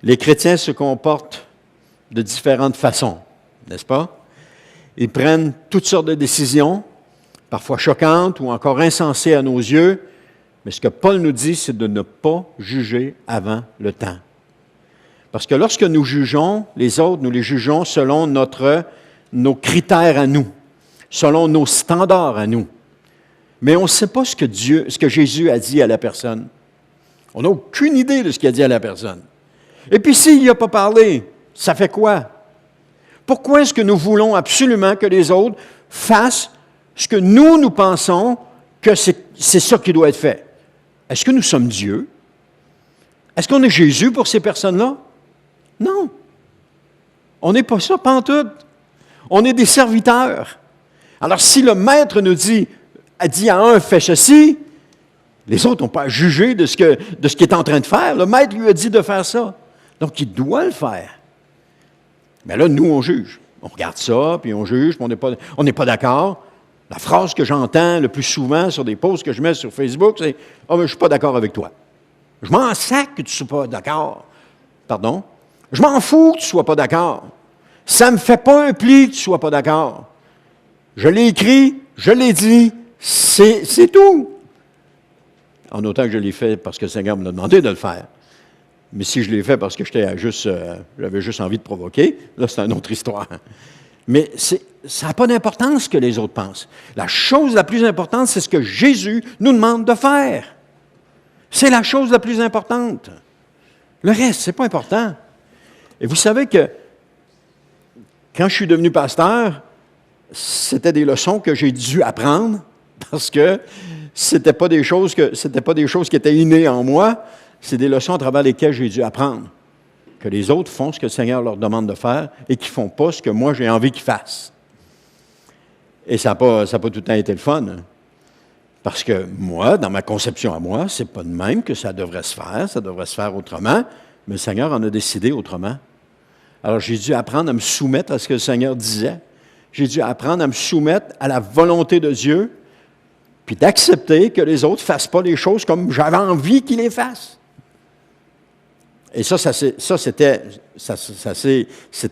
Les chrétiens se comportent de différentes façons, n'est-ce pas? Ils prennent toutes sortes de décisions, parfois choquantes ou encore insensées à nos yeux, mais ce que Paul nous dit, c'est de ne pas juger avant le temps. Parce que lorsque nous jugeons les autres, nous les jugeons selon nos critères à nous, selon nos standards à nous. Mais on ne sait pas ce que Jésus a dit à la personne. On n'a aucune idée de ce qu'il a dit à la personne. Et puis s'il n'a pas parlé, ça fait quoi? Pourquoi est-ce que nous voulons absolument que les autres fassent ce que nous pensons que c'est ça qui doit être fait? Est-ce que nous sommes Dieu? Est-ce qu'on est Jésus pour ces personnes-là? Non. On n'est pas ça, pantoute. On est des serviteurs. Alors, si le maître nous a dit à un, fais ceci, les autres n'ont pas à juger de ce qu'il est en train de faire. Le maître lui a dit de faire ça. Donc, il doit le faire. Mais là, nous, on juge. On regarde ça, puis on juge, puis on n'est pas d'accord. La phrase que j'entends le plus souvent sur des posts que je mets sur Facebook, c'est « Ah, mais je ne suis pas d'accord avec toi. » Je m'en sac que tu ne sois pas d'accord. Pardon? Je m'en fous que tu ne sois pas d'accord. Ça ne me fait pas un pli que tu ne sois pas d'accord. Je l'ai écrit, je l'ai dit, c'est tout. En autant que je l'ai fait parce que le Seigneur me l'a demandé de le faire. Mais si je l'ai fait parce que j'avais juste envie de provoquer, là, c'est une autre histoire. Mais ça n'a pas d'importance ce que les autres pensent. La chose la plus importante, c'est ce que Jésus nous demande de faire. C'est la chose la plus importante. Le reste, ce n'est pas important. Et vous savez que quand je suis devenu pasteur, c'était des leçons que j'ai dû apprendre parce que c'était pas des choses qui étaient innées en moi, c'est des leçons à travers lesquelles j'ai dû apprendre. Que les autres font ce que le Seigneur leur demande de faire et qu'ils ne font pas ce que moi j'ai envie qu'ils fassent. Et ça n'a pas tout le temps été le fun. Hein? Parce que moi, dans ma conception à moi, c'est pas de même que ça devrait se faire autrement, mais le Seigneur en a décidé autrement. Alors j'ai dû apprendre à me soumettre à ce que le Seigneur disait. J'ai dû apprendre à me soumettre à la volonté de Dieu, puis d'accepter que les autres ne fassent pas les choses comme j'avais envie qu'ils les fassent. Et c'était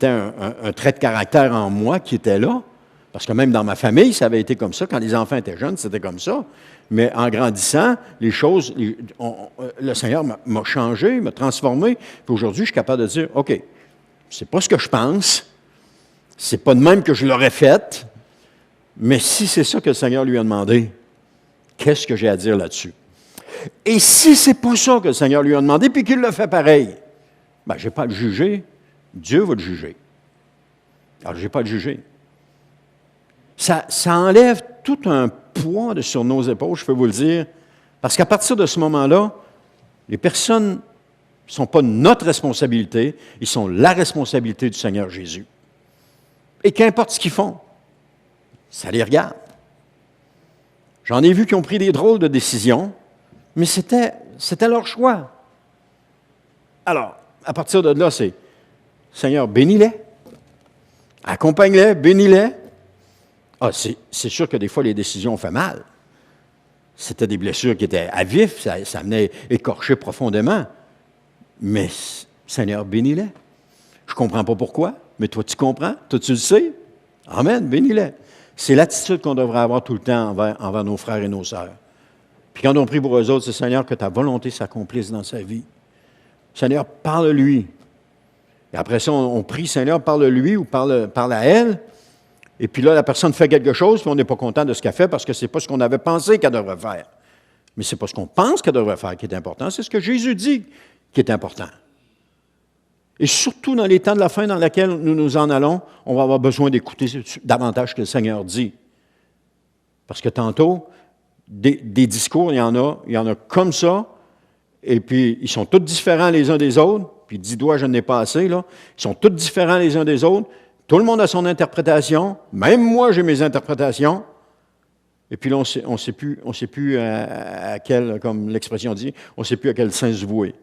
un trait de caractère en moi qui était là. Parce que même dans ma famille, ça avait été comme ça. Quand les enfants étaient jeunes, c'était comme ça. Mais en grandissant, les choses, le Seigneur m'a changé, m'a transformé. Puis aujourd'hui, je suis capable de dire, OK, c'est pas ce que je pense, c'est pas de même que je l'aurais fait, mais si c'est ça que le Seigneur lui a demandé, qu'est-ce que j'ai à dire là-dessus? Et si c'est pas ça que le Seigneur lui a demandé, puis qu'il le fait pareil, bien, je n'ai pas à le juger, Dieu va le juger. Alors, je n'ai pas à le juger. Ça enlève tout un poids sur nos épaules, je peux vous le dire, parce qu'à partir de ce moment-là, les personnes ne sont pas notre responsabilité, ils sont la responsabilité du Seigneur Jésus. Et qu'importe ce qu'ils font, ça les regarde. J'en ai vu qui ont pris des drôles de décisions, mais c'était leur choix. Alors, à partir de là, c'est Seigneur, bénis-les, accompagne-les, bénis-les. Ah, c'est sûr que des fois, les décisions ont fait mal. C'était des blessures qui étaient à vif, ça venait écorcher profondément. Mais, Seigneur, bénis-les. Je ne comprends pas pourquoi, mais toi, tu comprends, toi, tu le sais. Amen, bénis-les. C'est l'attitude qu'on devrait avoir tout le temps envers nos frères et nos sœurs. Puis quand on prie pour eux autres, c'est Seigneur, que ta volonté s'accomplisse dans sa vie. Seigneur, parle-lui. Et après ça, on prie, Seigneur, parle-lui ou parle à elle. Et puis là, la personne fait quelque chose, puis on n'est pas content de ce qu'elle fait parce que ce n'est pas ce qu'on avait pensé qu'elle devrait faire. Mais ce n'est pas ce qu'on pense qu'elle devrait faire qui est important, c'est ce que Jésus dit qui est important. Et surtout dans les temps de la fin dans lesquels nous nous en allons, on va avoir besoin d'écouter davantage ce que le Seigneur dit. Parce que tantôt, des discours, il y en a comme ça, et puis ils sont tous différents les uns des autres, puis 10 doigts, je n'ai pas assez, là. Ils sont tous différents les uns des autres. Tout le monde a son interprétation. Même moi, j'ai mes interprétations. Et puis là, on ne sait plus à quel, comme l'expression dit, on ne sait plus à quel sens se vouer.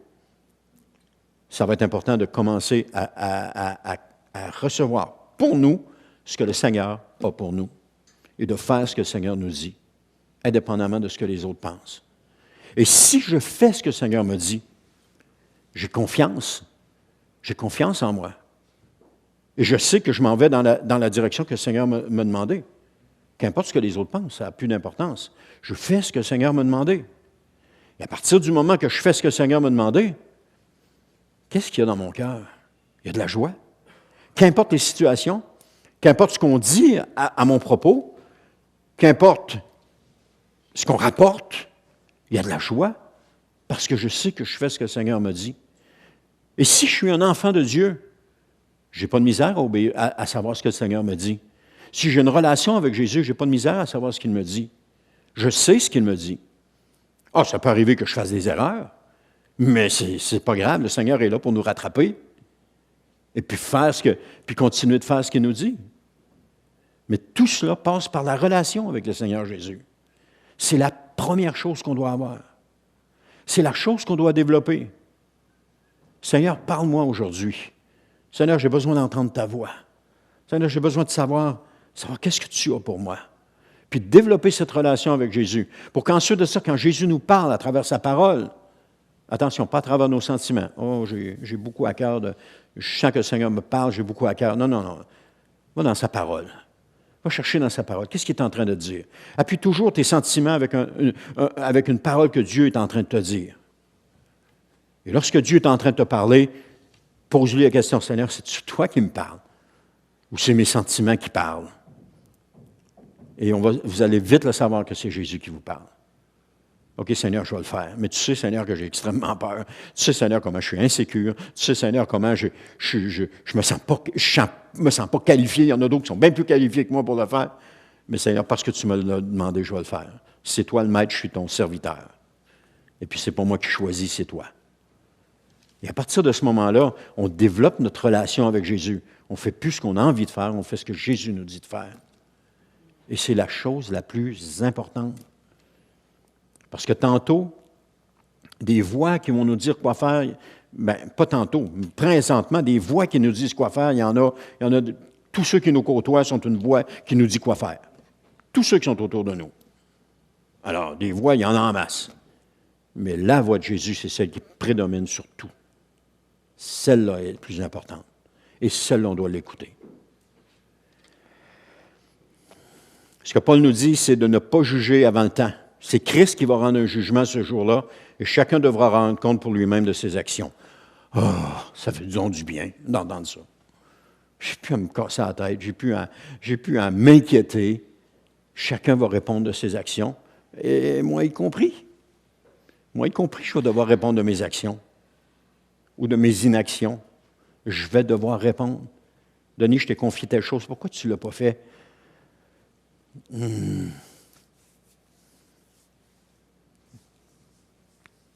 Ça va être important de commencer à recevoir pour nous ce que le Seigneur a pour nous et de faire ce que le Seigneur nous dit, indépendamment de ce que les autres pensent. Et si je fais ce que le Seigneur me dit, j'ai confiance en moi. Et je sais que je m'en vais dans la direction que le Seigneur m'a demandé. Qu'importe ce que les autres pensent, ça n'a plus d'importance. Je fais ce que le Seigneur m'a demandé. Et à partir du moment que je fais ce que le Seigneur m'a demandé, qu'est-ce qu'il y a dans mon cœur? Il y a de la joie. Qu'importe les situations, qu'importe ce qu'on dit à mon propos, qu'importe ce qu'on rapporte, il y a de la joie parce que je sais que je fais ce que le Seigneur m'a dit. Et si je suis un enfant de Dieu, je n'ai pas de misère à savoir ce que le Seigneur me dit. Si j'ai une relation avec Jésus, je n'ai pas de misère à savoir ce qu'il me dit. Je sais ce qu'il me dit. Ah, ça peut arriver que je fasse des erreurs, mais c'est pas grave. Le Seigneur est là pour nous rattraper et puis continuer de faire ce qu'il nous dit. Mais tout cela passe par la relation avec le Seigneur Jésus. C'est la première chose qu'on doit avoir. C'est la chose qu'on doit développer. Seigneur, parle-moi aujourd'hui. Seigneur, j'ai besoin d'entendre ta voix. Seigneur, j'ai besoin de savoir qu'est-ce que tu as pour moi. Puis de développer cette relation avec Jésus. Pour qu'ensuite de ça, quand Jésus nous parle à travers sa parole, attention, pas à travers nos sentiments. Oh, j'ai beaucoup à cœur je sens que le Seigneur me parle, j'ai beaucoup à cœur. Non. Va dans sa parole. Va chercher dans sa parole. Qu'est-ce qu'il est en train de dire? Appuie toujours tes sentiments avec une parole que Dieu est en train de te dire. Et lorsque Dieu est en train de te parler, pose-lui la question, Seigneur, c'est-tu toi qui me parles? Ou c'est mes sentiments qui parlent? Et vous allez vite le savoir que c'est Jésus qui vous parle. OK, Seigneur, je vais le faire. Mais tu sais, Seigneur, que j'ai extrêmement peur. Tu sais, Seigneur, comment je suis insécure. Tu sais, Seigneur, comment je me sens pas qualifié. Il y en a d'autres qui sont bien plus qualifiés que moi pour le faire. Mais Seigneur, parce que tu me l'as demandé, je vais le faire. C'est toi le maître, je suis ton serviteur. Et puis, c'est pas moi qui choisis, c'est toi. Et à partir de ce moment-là, on développe notre relation avec Jésus. On ne fait plus ce qu'on a envie de faire, on fait ce que Jésus nous dit de faire. Et c'est la chose la plus importante. Parce que tantôt, des voix qui vont nous dire quoi faire, bien, pas tantôt, mais présentement, des voix qui nous disent quoi faire, il y en a, tous ceux qui nous côtoient sont une voix qui nous dit quoi faire. Tous ceux qui sont autour de nous. Alors, des voix, il y en a en masse. Mais la voix de Jésus, c'est celle qui prédomine sur tout. Celle-là est la plus importante. Et celle-là, on doit l'écouter. Ce que Paul nous dit, c'est de ne pas juger avant le temps. C'est Christ qui va rendre un jugement ce jour-là, et chacun devra rendre compte pour lui-même de ses actions. Oh, ça fait donc du bien d'entendre ça. Je n'ai plus à me casser la tête, j'ai plus à m'inquiéter. Chacun va répondre de ses actions, et moi y compris. Moi y compris, je vais devoir répondre de mes actions ou de mes inactions. Je vais devoir répondre. Denis, je t'ai confié telle chose, pourquoi tu ne l'as pas fait?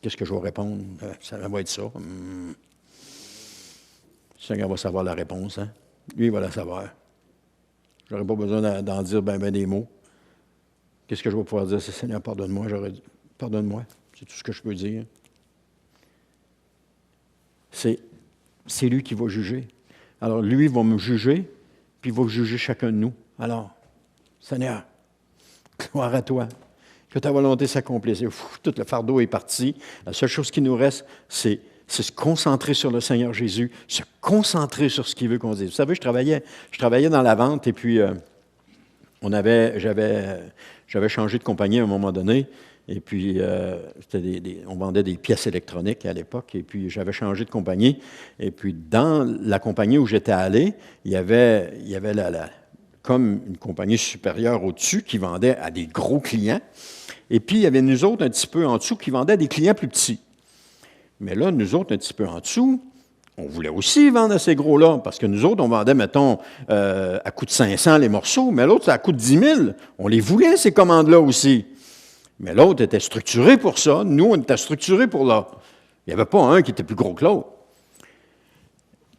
Qu'est-ce que je vais répondre? Ça va être ça. Le Seigneur va savoir la réponse. Hein? Lui, il va la savoir. Je n'aurai pas besoin d'en dire ben des mots. Qu'est-ce que je vais pouvoir dire? C'est Seigneur, pardonne-moi. Pardonne-moi. C'est tout ce que je peux dire. C'est lui qui va juger. Alors, lui va me juger, puis il va juger chacun de nous. Alors, Seigneur, gloire à toi. Que ta volonté s'accomplisse. Tout le fardeau est parti. La seule chose qui nous reste, c'est se concentrer sur le Seigneur Jésus, se concentrer sur ce qu'il veut qu'on dise. Vous savez, je travaillais dans la vente et puis j'avais changé de compagnie à un moment donné. Et puis, on vendait des pièces électroniques à l'époque. Et puis, j'avais changé de compagnie. Et puis, dans la compagnie où j'étais allé, il y avait comme une compagnie supérieure au-dessus qui vendait à des gros clients. Et puis, il y avait nous autres un petit peu en dessous qui vendaient à des clients plus petits. Mais là, nous autres, un petit peu en dessous, on voulait aussi vendre à ces gros-là, parce que nous autres, on vendait, mettons, à coût de 500 les morceaux, mais l'autre, c'est à coût de 10 000. On les voulait, ces commandes-là aussi. Mais l'autre était structuré pour ça. Nous, on était structurés pour là. Il n'y avait pas un qui était plus gros que l'autre.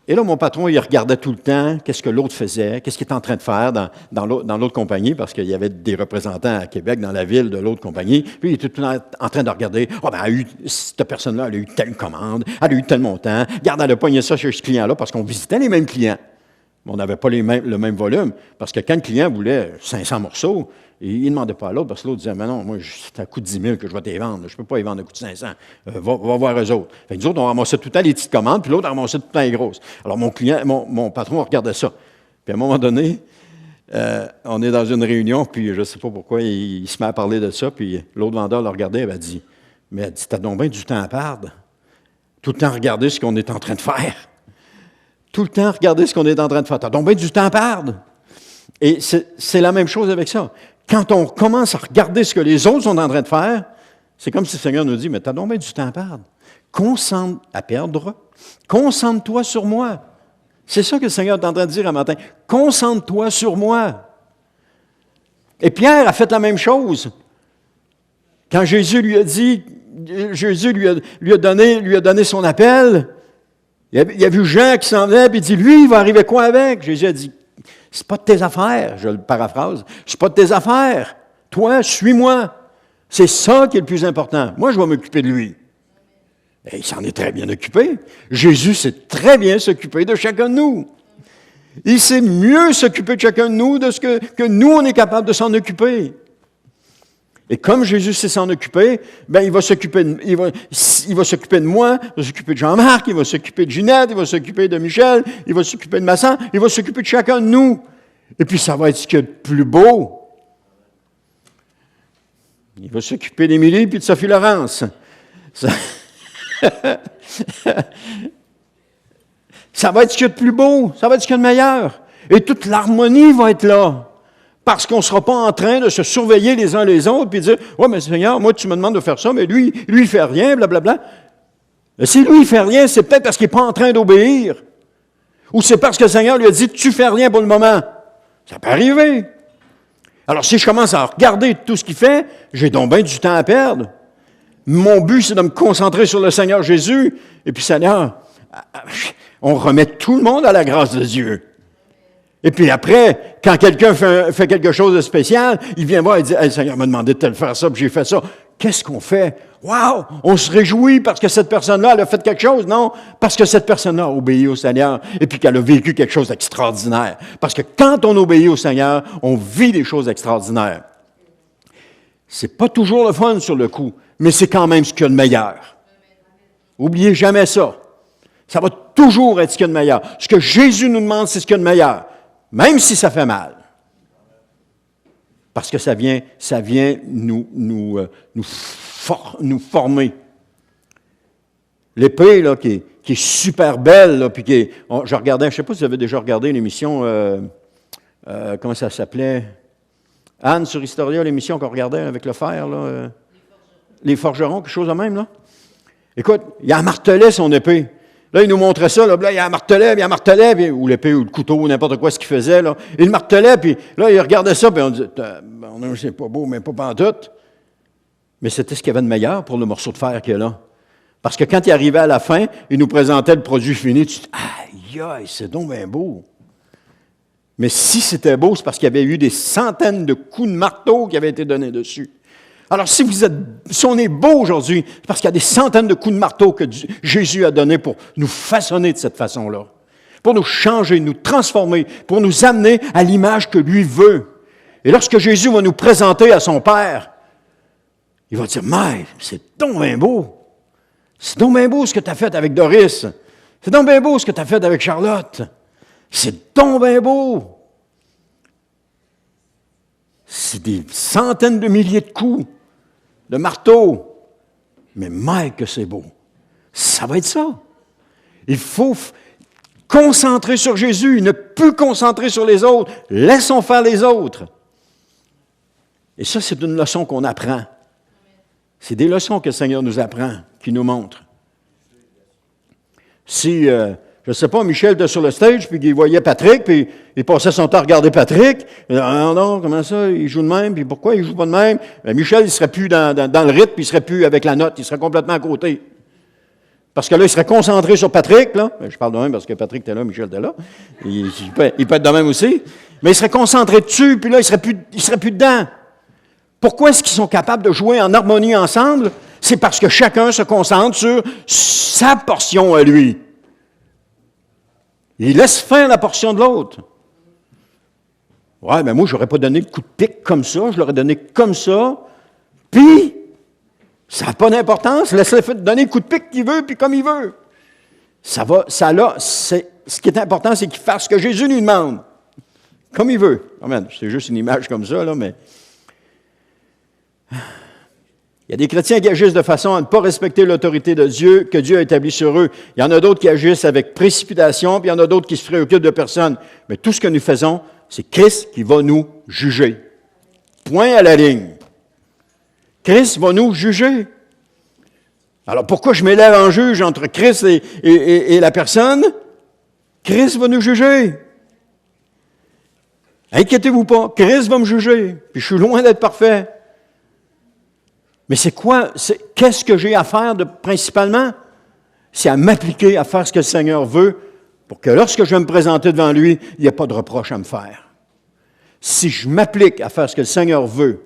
Et là, mon patron, il regardait tout le temps qu'est-ce que l'autre faisait, qu'est-ce qu'il était en train de faire dans l'autre compagnie, parce qu'il y avait des représentants à Québec, dans la ville de l'autre compagnie. Puis, il était tout le temps en train de regarder, cette personne-là, elle a eu telle commande, elle a eu tel montant, regarde, elle a pogné ça chez ce client-là, parce qu'on visitait les mêmes clients. Mais on n'avait pas le même volume, parce que quand le client voulait 500 morceaux, il ne demandait pas à l'autre, parce que l'autre disait, mais non, moi, c'est à coût de 10 000 que je vais te les vendre. Je ne peux pas les vendre à coût de 500. Va voir eux autres. Fait que nous autres, on ramassait tout le temps les petites commandes, puis l'autre ramassait tout le temps les grosses. Alors, mon patron regardait ça. Puis à un moment donné, on est dans une réunion, puis je ne sais pas pourquoi, il se met à parler de ça, puis l'autre vendeur le regardait, elle m'a dit, mais elle dit, t'as donc bien du temps à perdre. Tout le temps regarder ce qu'on est en train de faire. Tout le temps regarder ce qu'on est en train de faire. T'as donc bien du temps à perdre. Et c'est la même chose avec ça. Quand on commence à regarder ce que les autres sont en train de faire, c'est comme si le Seigneur nous dit, mais tu as donc bien du temps à perdre. Concentre-toi sur moi. C'est ça que le Seigneur est en train de dire un matin. Concentre-toi sur moi. Et Pierre a fait la même chose. Quand Jésus lui a dit, Jésus lui a donné son appel, il a vu Jean qui s'en venait, puis il dit, lui, il va arriver quoi avec? Jésus a dit, c'est pas de tes affaires, je le paraphrase, c'est pas de tes affaires. Toi, suis-moi. C'est ça qui est le plus important. Moi, je vais m'occuper de lui. Et il s'en est très bien occupé. Jésus sait très bien s'occuper de chacun de nous. Il sait mieux s'occuper de chacun de nous de ce que nous, on est capable de s'en occuper. Et comme Jésus sait s'en occuper, ben il va s'occuper de moi, il va s'occuper de Jean-Marc, il va s'occuper de Ginette, il va s'occuper de Michel, il va s'occuper de Massan, il va s'occuper de chacun de nous. Et puis ça va être ce qu'il y a de plus beau. Il va s'occuper d'Émilie puis de Sophie Laurence. Ça va être ce qu'il y a de plus beau, ça va être ce qu'il y a de meilleur. Et toute l'harmonie va être là. Parce qu'on ne sera pas en train de se surveiller les uns les autres, puis de dire, « Ouais, mais Seigneur, moi, tu me demandes de faire ça, mais lui, il ne fait rien, blablabla. » Si lui, il ne fait rien, c'est peut-être parce qu'il n'est pas en train d'obéir. Ou c'est parce que le Seigneur lui a dit, « Tu ne fais rien pour le moment. » Ça peut arriver. Alors, si je commence à regarder tout ce qu'il fait, j'ai donc bien du temps à perdre. Mon but, c'est de me concentrer sur le Seigneur Jésus. Et puis, Seigneur, on remet tout le monde à la grâce de Dieu. Et puis après, quand quelqu'un fait quelque chose de spécial, il vient voir et dit, « Hey, le Seigneur m'a demandé de faire ça, puis j'ai fait ça. » Qu'est-ce qu'on fait? Wow! On se réjouit parce que cette personne-là, elle a fait quelque chose, non? Parce que cette personne-là a obéi au Seigneur et puis qu'elle a vécu quelque chose d'extraordinaire. Parce que quand on obéit au Seigneur, on vit des choses extraordinaires. C'est pas toujours le fun sur le coup, mais c'est quand même ce qu'il y a de meilleur. Oubliez jamais ça. Ça va toujours être ce qu'il y a de meilleur. Ce que Jésus nous demande, c'est ce qu'il y a de meilleur. Même si ça fait mal. Parce que ça vient nous former. L'épée là, qui qui est super belle, là, puis je regardais, je ne sais pas si vous avez déjà regardé l'émission, comment ça s'appelait? Anne sur Historia, l'émission qu'on regardait avec le fer, là, les forgerons, quelque chose de même, là. Écoute, il a martelé son épée. Là, il nous montrait ça, là, il a martelé, puis, ou l'épée, ou le couteau, ou n'importe quoi, ce qu'il faisait, là. Il martelait, puis là, il regardait ça, puis on disait, c'est pas beau, mais pas pantoute. Mais c'était ce qu'il y avait de meilleur pour le morceau de fer qu'il y a là. Parce que quand il arrivait à la fin, il nous présentait le produit fini, tu dis, aïe, aïe, c'est donc bien beau. Mais si c'était beau, c'est parce qu'il y avait eu des centaines de coups de marteau qui avaient été donnés dessus. Alors, si on est beau aujourd'hui, c'est parce qu'il y a des centaines de coups de marteau que Jésus a donnés pour nous façonner de cette façon-là, pour nous changer, nous transformer, pour nous amener à l'image que lui veut. Et lorsque Jésus va nous présenter à son Père, il va dire, « Mais, c'est donc bien beau. C'est donc bien beau ce que tu as fait avec Doris. C'est donc bien beau ce que tu as fait avec Charlotte. C'est donc bien beau. » C'est des centaines de milliers de coups de marteau. Mais que c'est beau. Ça va être ça. Il faut concentrer sur Jésus, ne plus concentrer sur les autres. Laissons faire les autres. Et ça, c'est une leçon qu'on apprend. C'est des leçons que le Seigneur nous apprend, qu'il nous montre. Si, je ne sais pas, Michel était sur le stage, puis il voyait Patrick, puis il passait son temps à regarder Patrick. Il disait, ah non, comment ça, il joue de même, puis pourquoi il ne joue pas de même? Bien, Michel, il ne serait plus dans le rythme, puis il ne serait plus avec la note, il serait complètement à côté. Parce que là, il serait concentré sur Patrick, là. Je parle de même parce que Patrick était là, Michel était là. Il peut être de même aussi. Mais il serait concentré dessus, puis là, il ne serait plus dedans. Pourquoi est-ce qu'ils sont capables de jouer en harmonie ensemble? C'est parce que chacun se concentre sur sa portion à lui. Il laisse faire la portion de l'autre. Ouais, mais moi, je n'aurais pas donné le coup de pic comme ça, je l'aurais donné comme ça, puis ça n'a pas d'importance, laisse-le donner le coup de pic qu'il veut, puis comme il veut. Ce qui est important, c'est qu'il fasse ce que Jésus lui demande, comme il veut. Amen. C'est juste une image comme ça, là, mais... Il y a des chrétiens qui agissent de façon à ne pas respecter l'autorité de Dieu que Dieu a établie sur eux. Il y en a d'autres qui agissent avec précipitation, puis il y en a d'autres qui se préoccupent de personne. Mais tout ce que nous faisons, c'est Christ qui va nous juger. Point à la ligne. Christ va nous juger. Alors pourquoi je m'élève en juge entre Christ et la personne? Christ va nous juger. Inquiétez-vous pas, Christ va me juger. Puis je suis loin d'être parfait. Mais qu'est-ce que j'ai à faire principalement? C'est à m'appliquer à faire ce que le Seigneur veut pour que lorsque je vais me présenter devant lui, il n'y ait pas de reproche à me faire. Si je m'applique à faire ce que le Seigneur veut,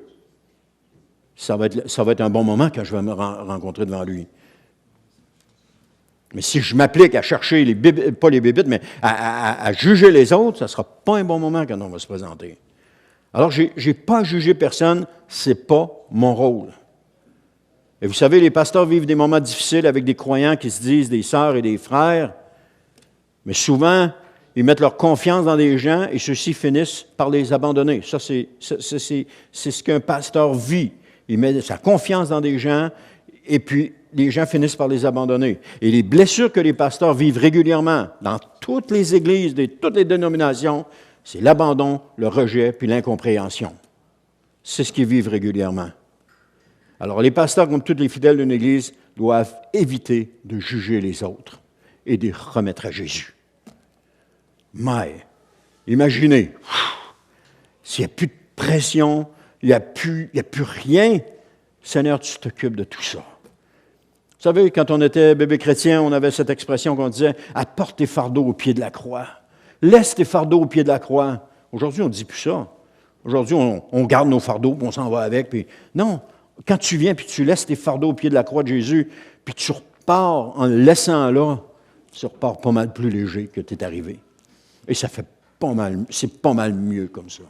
ça va être un bon moment quand je vais me rencontrer devant lui. Mais si je m'applique à chercher pas les bébites, mais à juger les autres, ça ne sera pas un bon moment quand on va se présenter. Alors, je n'ai pas à juger personne, ce n'est pas mon rôle. Et vous savez, les pasteurs vivent des moments difficiles avec des croyants qui se disent des sœurs et des frères, mais souvent, ils mettent leur confiance dans des gens et ceux-ci finissent par les abandonner. Ça, c'est ce qu'un pasteur vit. Il met sa confiance dans des gens et puis les gens finissent par les abandonner. Et les blessures que les pasteurs vivent régulièrement dans toutes les églises, toutes les dénominations, c'est l'abandon, le rejet puis l'incompréhension. C'est ce qu'ils vivent régulièrement. Alors, les pasteurs, comme tous les fidèles d'une Église, doivent éviter de juger les autres et de les remettre à Jésus. Mais, imaginez, s'il n'y a plus de pression, il n'y a plus rien, Seigneur, tu t'occupes de tout ça. Vous savez, quand on était bébé chrétien, on avait cette expression qu'on disait « apporte tes fardeaux au pied de la croix ». Laisse tes fardeaux au pied de la croix. Aujourd'hui, on ne dit plus ça. Aujourd'hui, on garde nos fardeaux, puis on s'en va avec. Puis non. Quand tu viens puis tu laisses tes fardeaux au pied de la croix de Jésus, puis tu repars en le laissant là, tu repars pas mal plus léger que tu es arrivé. Et ça fait pas mal, c'est pas mal mieux comme ça.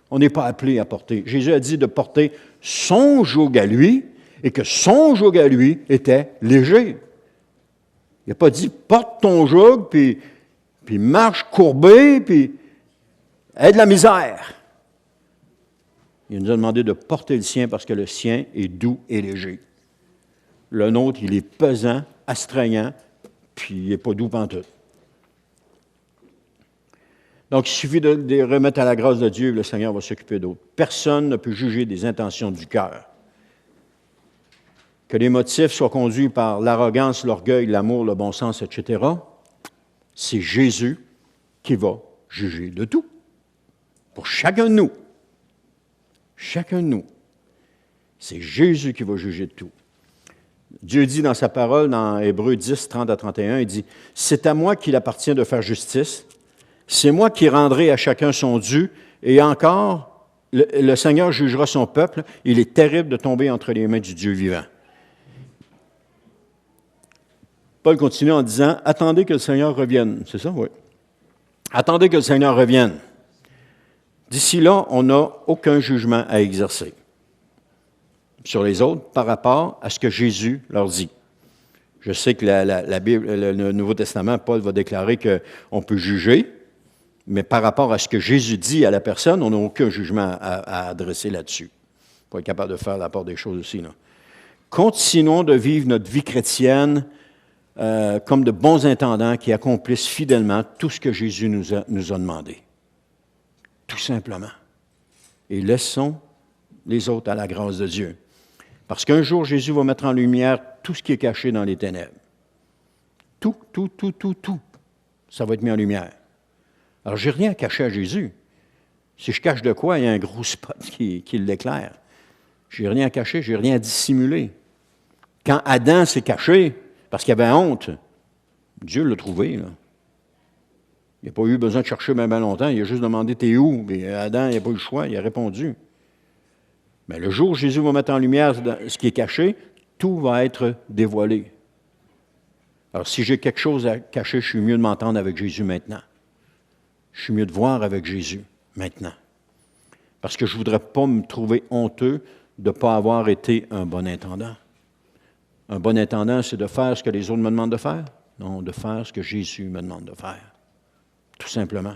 On n'est pas appelé à porter. Jésus a dit de porter son joug à lui et que son joug à lui était léger. Il n'a pas dit porte ton joug puis marche courbé puis aie de la misère. Il nous a demandé de porter le sien parce que le sien est doux et léger. Le nôtre, il est pesant, astreignant, puis il n'est pas doux pantoute. Donc, il suffit de les remettre à la grâce de Dieu et le Seigneur va s'occuper d'autres. Personne ne peut juger des intentions du cœur. Que les motifs soient conduits par l'arrogance, l'orgueil, l'amour, le bon sens, etc., c'est Jésus qui va juger de tout. Pour chacun de nous. Chacun de nous. C'est Jésus qui va juger de tout. Dieu dit dans sa parole, dans Hébreux 10, 30 à 31, il dit « C'est à moi qu'il appartient de faire justice. C'est moi qui rendrai à chacun son dû. Et encore, le Seigneur jugera son peuple. Il est terrible de tomber entre les mains du Dieu vivant. » Paul continue en disant « Attendez que le Seigneur revienne. » C'est ça, oui. Attendez que le Seigneur revienne. D'ici là, on n'a aucun jugement à exercer sur les autres par rapport à ce que Jésus leur dit. Je sais que la Bible, le Nouveau Testament, Paul va déclarer qu'on peut juger, mais par rapport à ce que Jésus dit à la personne, on n'a aucun jugement à adresser là-dessus. Pour être capable de faire la part des choses aussi. Là. Continuons de vivre notre vie chrétienne comme de bons intendants qui accomplissent fidèlement tout ce que Jésus nous a demandé. Tout simplement. Et laissons les autres à la grâce de Dieu. Parce qu'un jour, Jésus va mettre en lumière tout ce qui est caché dans les ténèbres. Tout. Ça va être mis en lumière. Alors, je n'ai rien à cacher à Jésus. Si je cache de quoi, il y a un gros spot qui l'éclaire. Je n'ai rien à cacher, je n'ai rien à dissimuler. Quand Adam s'est caché, parce qu'il avait honte, Dieu l'a trouvé. Là. Il n'a pas eu besoin de chercher même longtemps. Il a juste demandé « T'es où? » Et Adam, il n'a pas eu le choix, il a répondu. Mais le jour où Jésus va mettre en lumière ce qui est caché, tout va être dévoilé. Alors, si j'ai quelque chose à cacher, je suis mieux de m'entendre avec Jésus maintenant. Je suis mieux de voir avec Jésus maintenant. Parce que je ne voudrais pas me trouver honteux de ne pas avoir été un bon intendant. Un bon intendant, c'est de faire ce que les autres me demandent de faire? Non, de faire ce que Jésus me demande de faire. Tout simplement.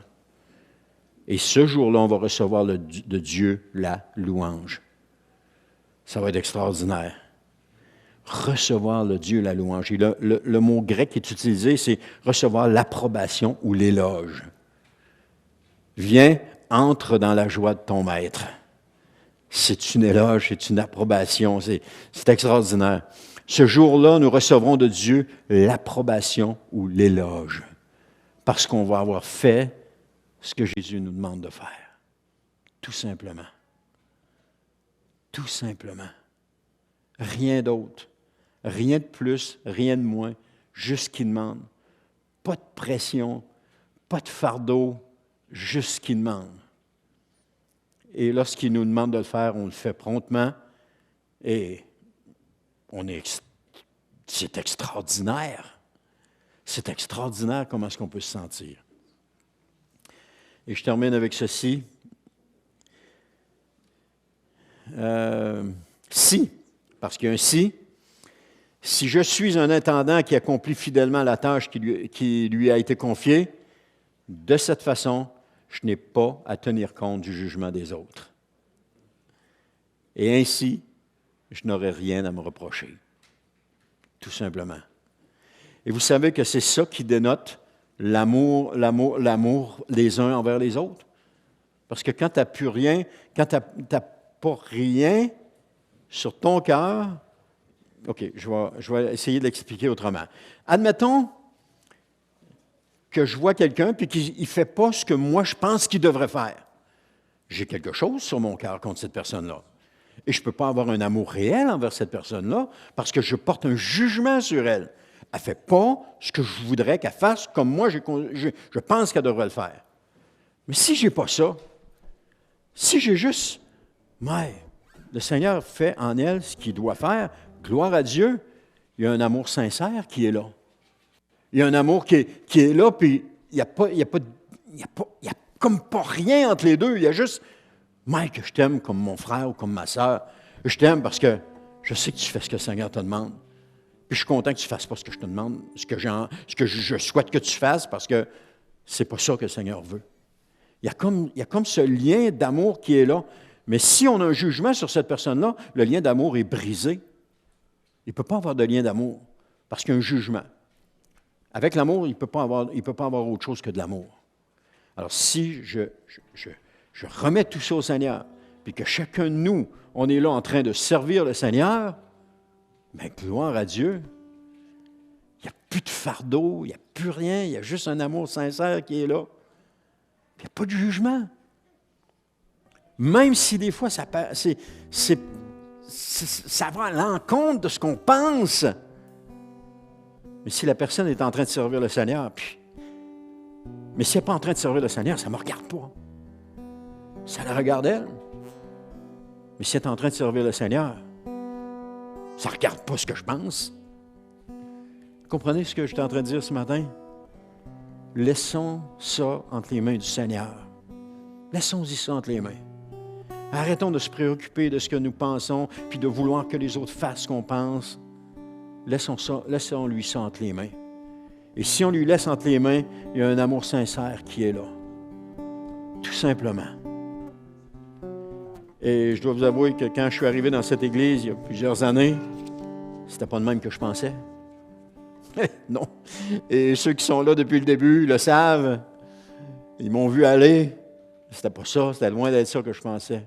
Et ce jour-là, on va recevoir de Dieu la louange. Ça va être extraordinaire. Recevoir de Dieu la louange. Et le mot grec qui est utilisé, c'est recevoir l'approbation ou l'éloge. Viens, entre dans la joie de ton maître. C'est une éloge, c'est une approbation, c'est extraordinaire. Ce jour-là, nous recevrons de Dieu l'approbation ou l'éloge, parce qu'on va avoir fait ce que Jésus nous demande de faire. Tout simplement. Tout simplement. Rien d'autre. Rien de plus, rien de moins. Juste ce qu'il demande. Pas de pression, pas de fardeau, juste ce qu'il demande. Et lorsqu'il nous demande de le faire, on le fait promptement. Et c'est extraordinaire. C'est extraordinaire comment est-ce qu'on peut se sentir. Et je termine avec ceci. Si, parce qu'il y a un si je suis un intendant qui accomplit fidèlement la tâche qui lui a été confiée, de cette façon, je n'ai pas à tenir compte du jugement des autres. Et ainsi, je n'aurai rien à me reprocher. Tout simplement. Et vous savez que c'est ça qui dénote l'amour les uns envers les autres. Parce que quand tu n'as plus rien, quand tu n'as pas rien sur ton cœur, OK, je vais essayer de l'expliquer autrement. Admettons que je vois quelqu'un puis qu'il ne fait pas ce que moi je pense qu'il devrait faire. J'ai quelque chose sur mon cœur contre cette personne-là. Et je ne peux pas avoir un amour réel envers cette personne-là parce que je porte un jugement sur elle. Elle ne fait pas ce que je voudrais qu'elle fasse comme moi je pense qu'elle devrait le faire. Mais si je n'ai pas ça, si j'ai juste, mais le Seigneur fait en elle ce qu'il doit faire, gloire à Dieu, il y a un amour sincère qui est là. Il y a un amour qui est là, puis il n'y a comme pas rien entre les deux. Il y a juste, Mike, je t'aime comme mon frère ou comme ma sœur. Je t'aime parce que je sais que tu fais ce que le Seigneur te demande. Puis je suis content que tu ne fasses pas ce que je te demande, ce que je souhaite que tu fasses, parce que c'est pas ça que le Seigneur veut. Il y a comme ce lien d'amour qui est là. Mais si on a un jugement sur cette personne-là, le lien d'amour est brisé. Il ne peut pas avoir de lien d'amour parce qu'il y a un jugement. Avec l'amour, il ne peut pas avoir autre chose que de l'amour. Alors, si je remets tout ça au Seigneur, puis que chacun de nous, on est là en train de servir le Seigneur, bien, gloire à Dieu. Il n'y a plus de fardeau, il n'y a plus rien, il y a juste un amour sincère qui est là. Il n'y a pas de jugement. Même si des fois, ça va à l'encontre de ce qu'on pense. Mais si la personne est en train de servir le Seigneur, mais si elle n'est pas en train de servir le Seigneur, ça ne me regarde pas. Ça la regarde elle. Mais si elle est en train de servir le Seigneur, ça ne regarde pas ce que je pense. Vous comprenez ce que je suis en train de dire ce matin? Laissons ça entre les mains du Seigneur. Laissons-y ça entre les mains. Arrêtons de se préoccuper de ce que nous pensons, puis de vouloir que les autres fassent ce qu'on pense. Laissons-lui ça entre les mains. Et si on lui laisse entre les mains, il y a un amour sincère qui est là. Tout simplement. Et je dois vous avouer que quand je suis arrivé dans cette église, il y a plusieurs années, c'était pas de même que je pensais. Non. Et ceux qui sont là depuis le début le savent. Ils m'ont vu aller. C'était pas ça, c'était loin d'être ça que je pensais.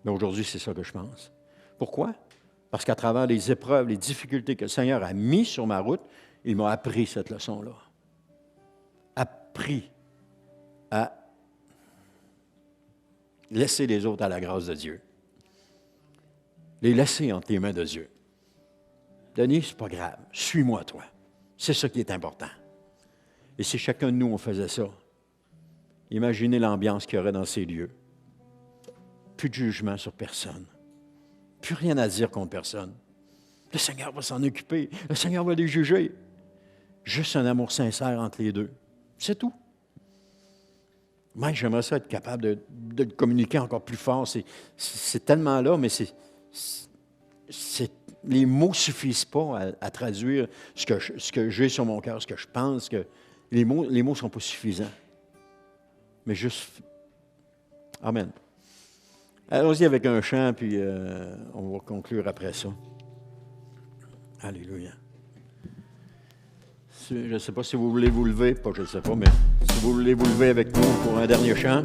Mais aujourd'hui, c'est ça que je pense. Pourquoi? Parce qu'à travers les épreuves, les difficultés que le Seigneur a mis sur ma route, il m'a appris cette leçon-là. Appris à laisser les autres à la grâce de Dieu. Les laisser entre les mains de Dieu. Denis, c'est pas grave. Suis-moi, toi. C'est ça qui est important. Et si chacun de nous, on faisait ça, imaginez l'ambiance qu'il y aurait dans ces lieux. Plus de jugement sur personne. Plus rien à dire contre personne. Le Seigneur va s'en occuper. Le Seigneur va les juger. Juste un amour sincère entre les deux. C'est tout. Moi, j'aimerais ça être capable de le communiquer encore plus fort. C'est tellement là, mais les mots ne suffisent pas à traduire ce que j'ai sur mon cœur, ce que je pense. Que les mots ne sont pas suffisants. Mais juste... Amen. Allons-y avec un chant, puis on va conclure après ça. Alléluia. Je ne sais pas si vous voulez vous lever, pas je ne sais pas, mais si vous voulez vous lever avec nous pour un dernier chant.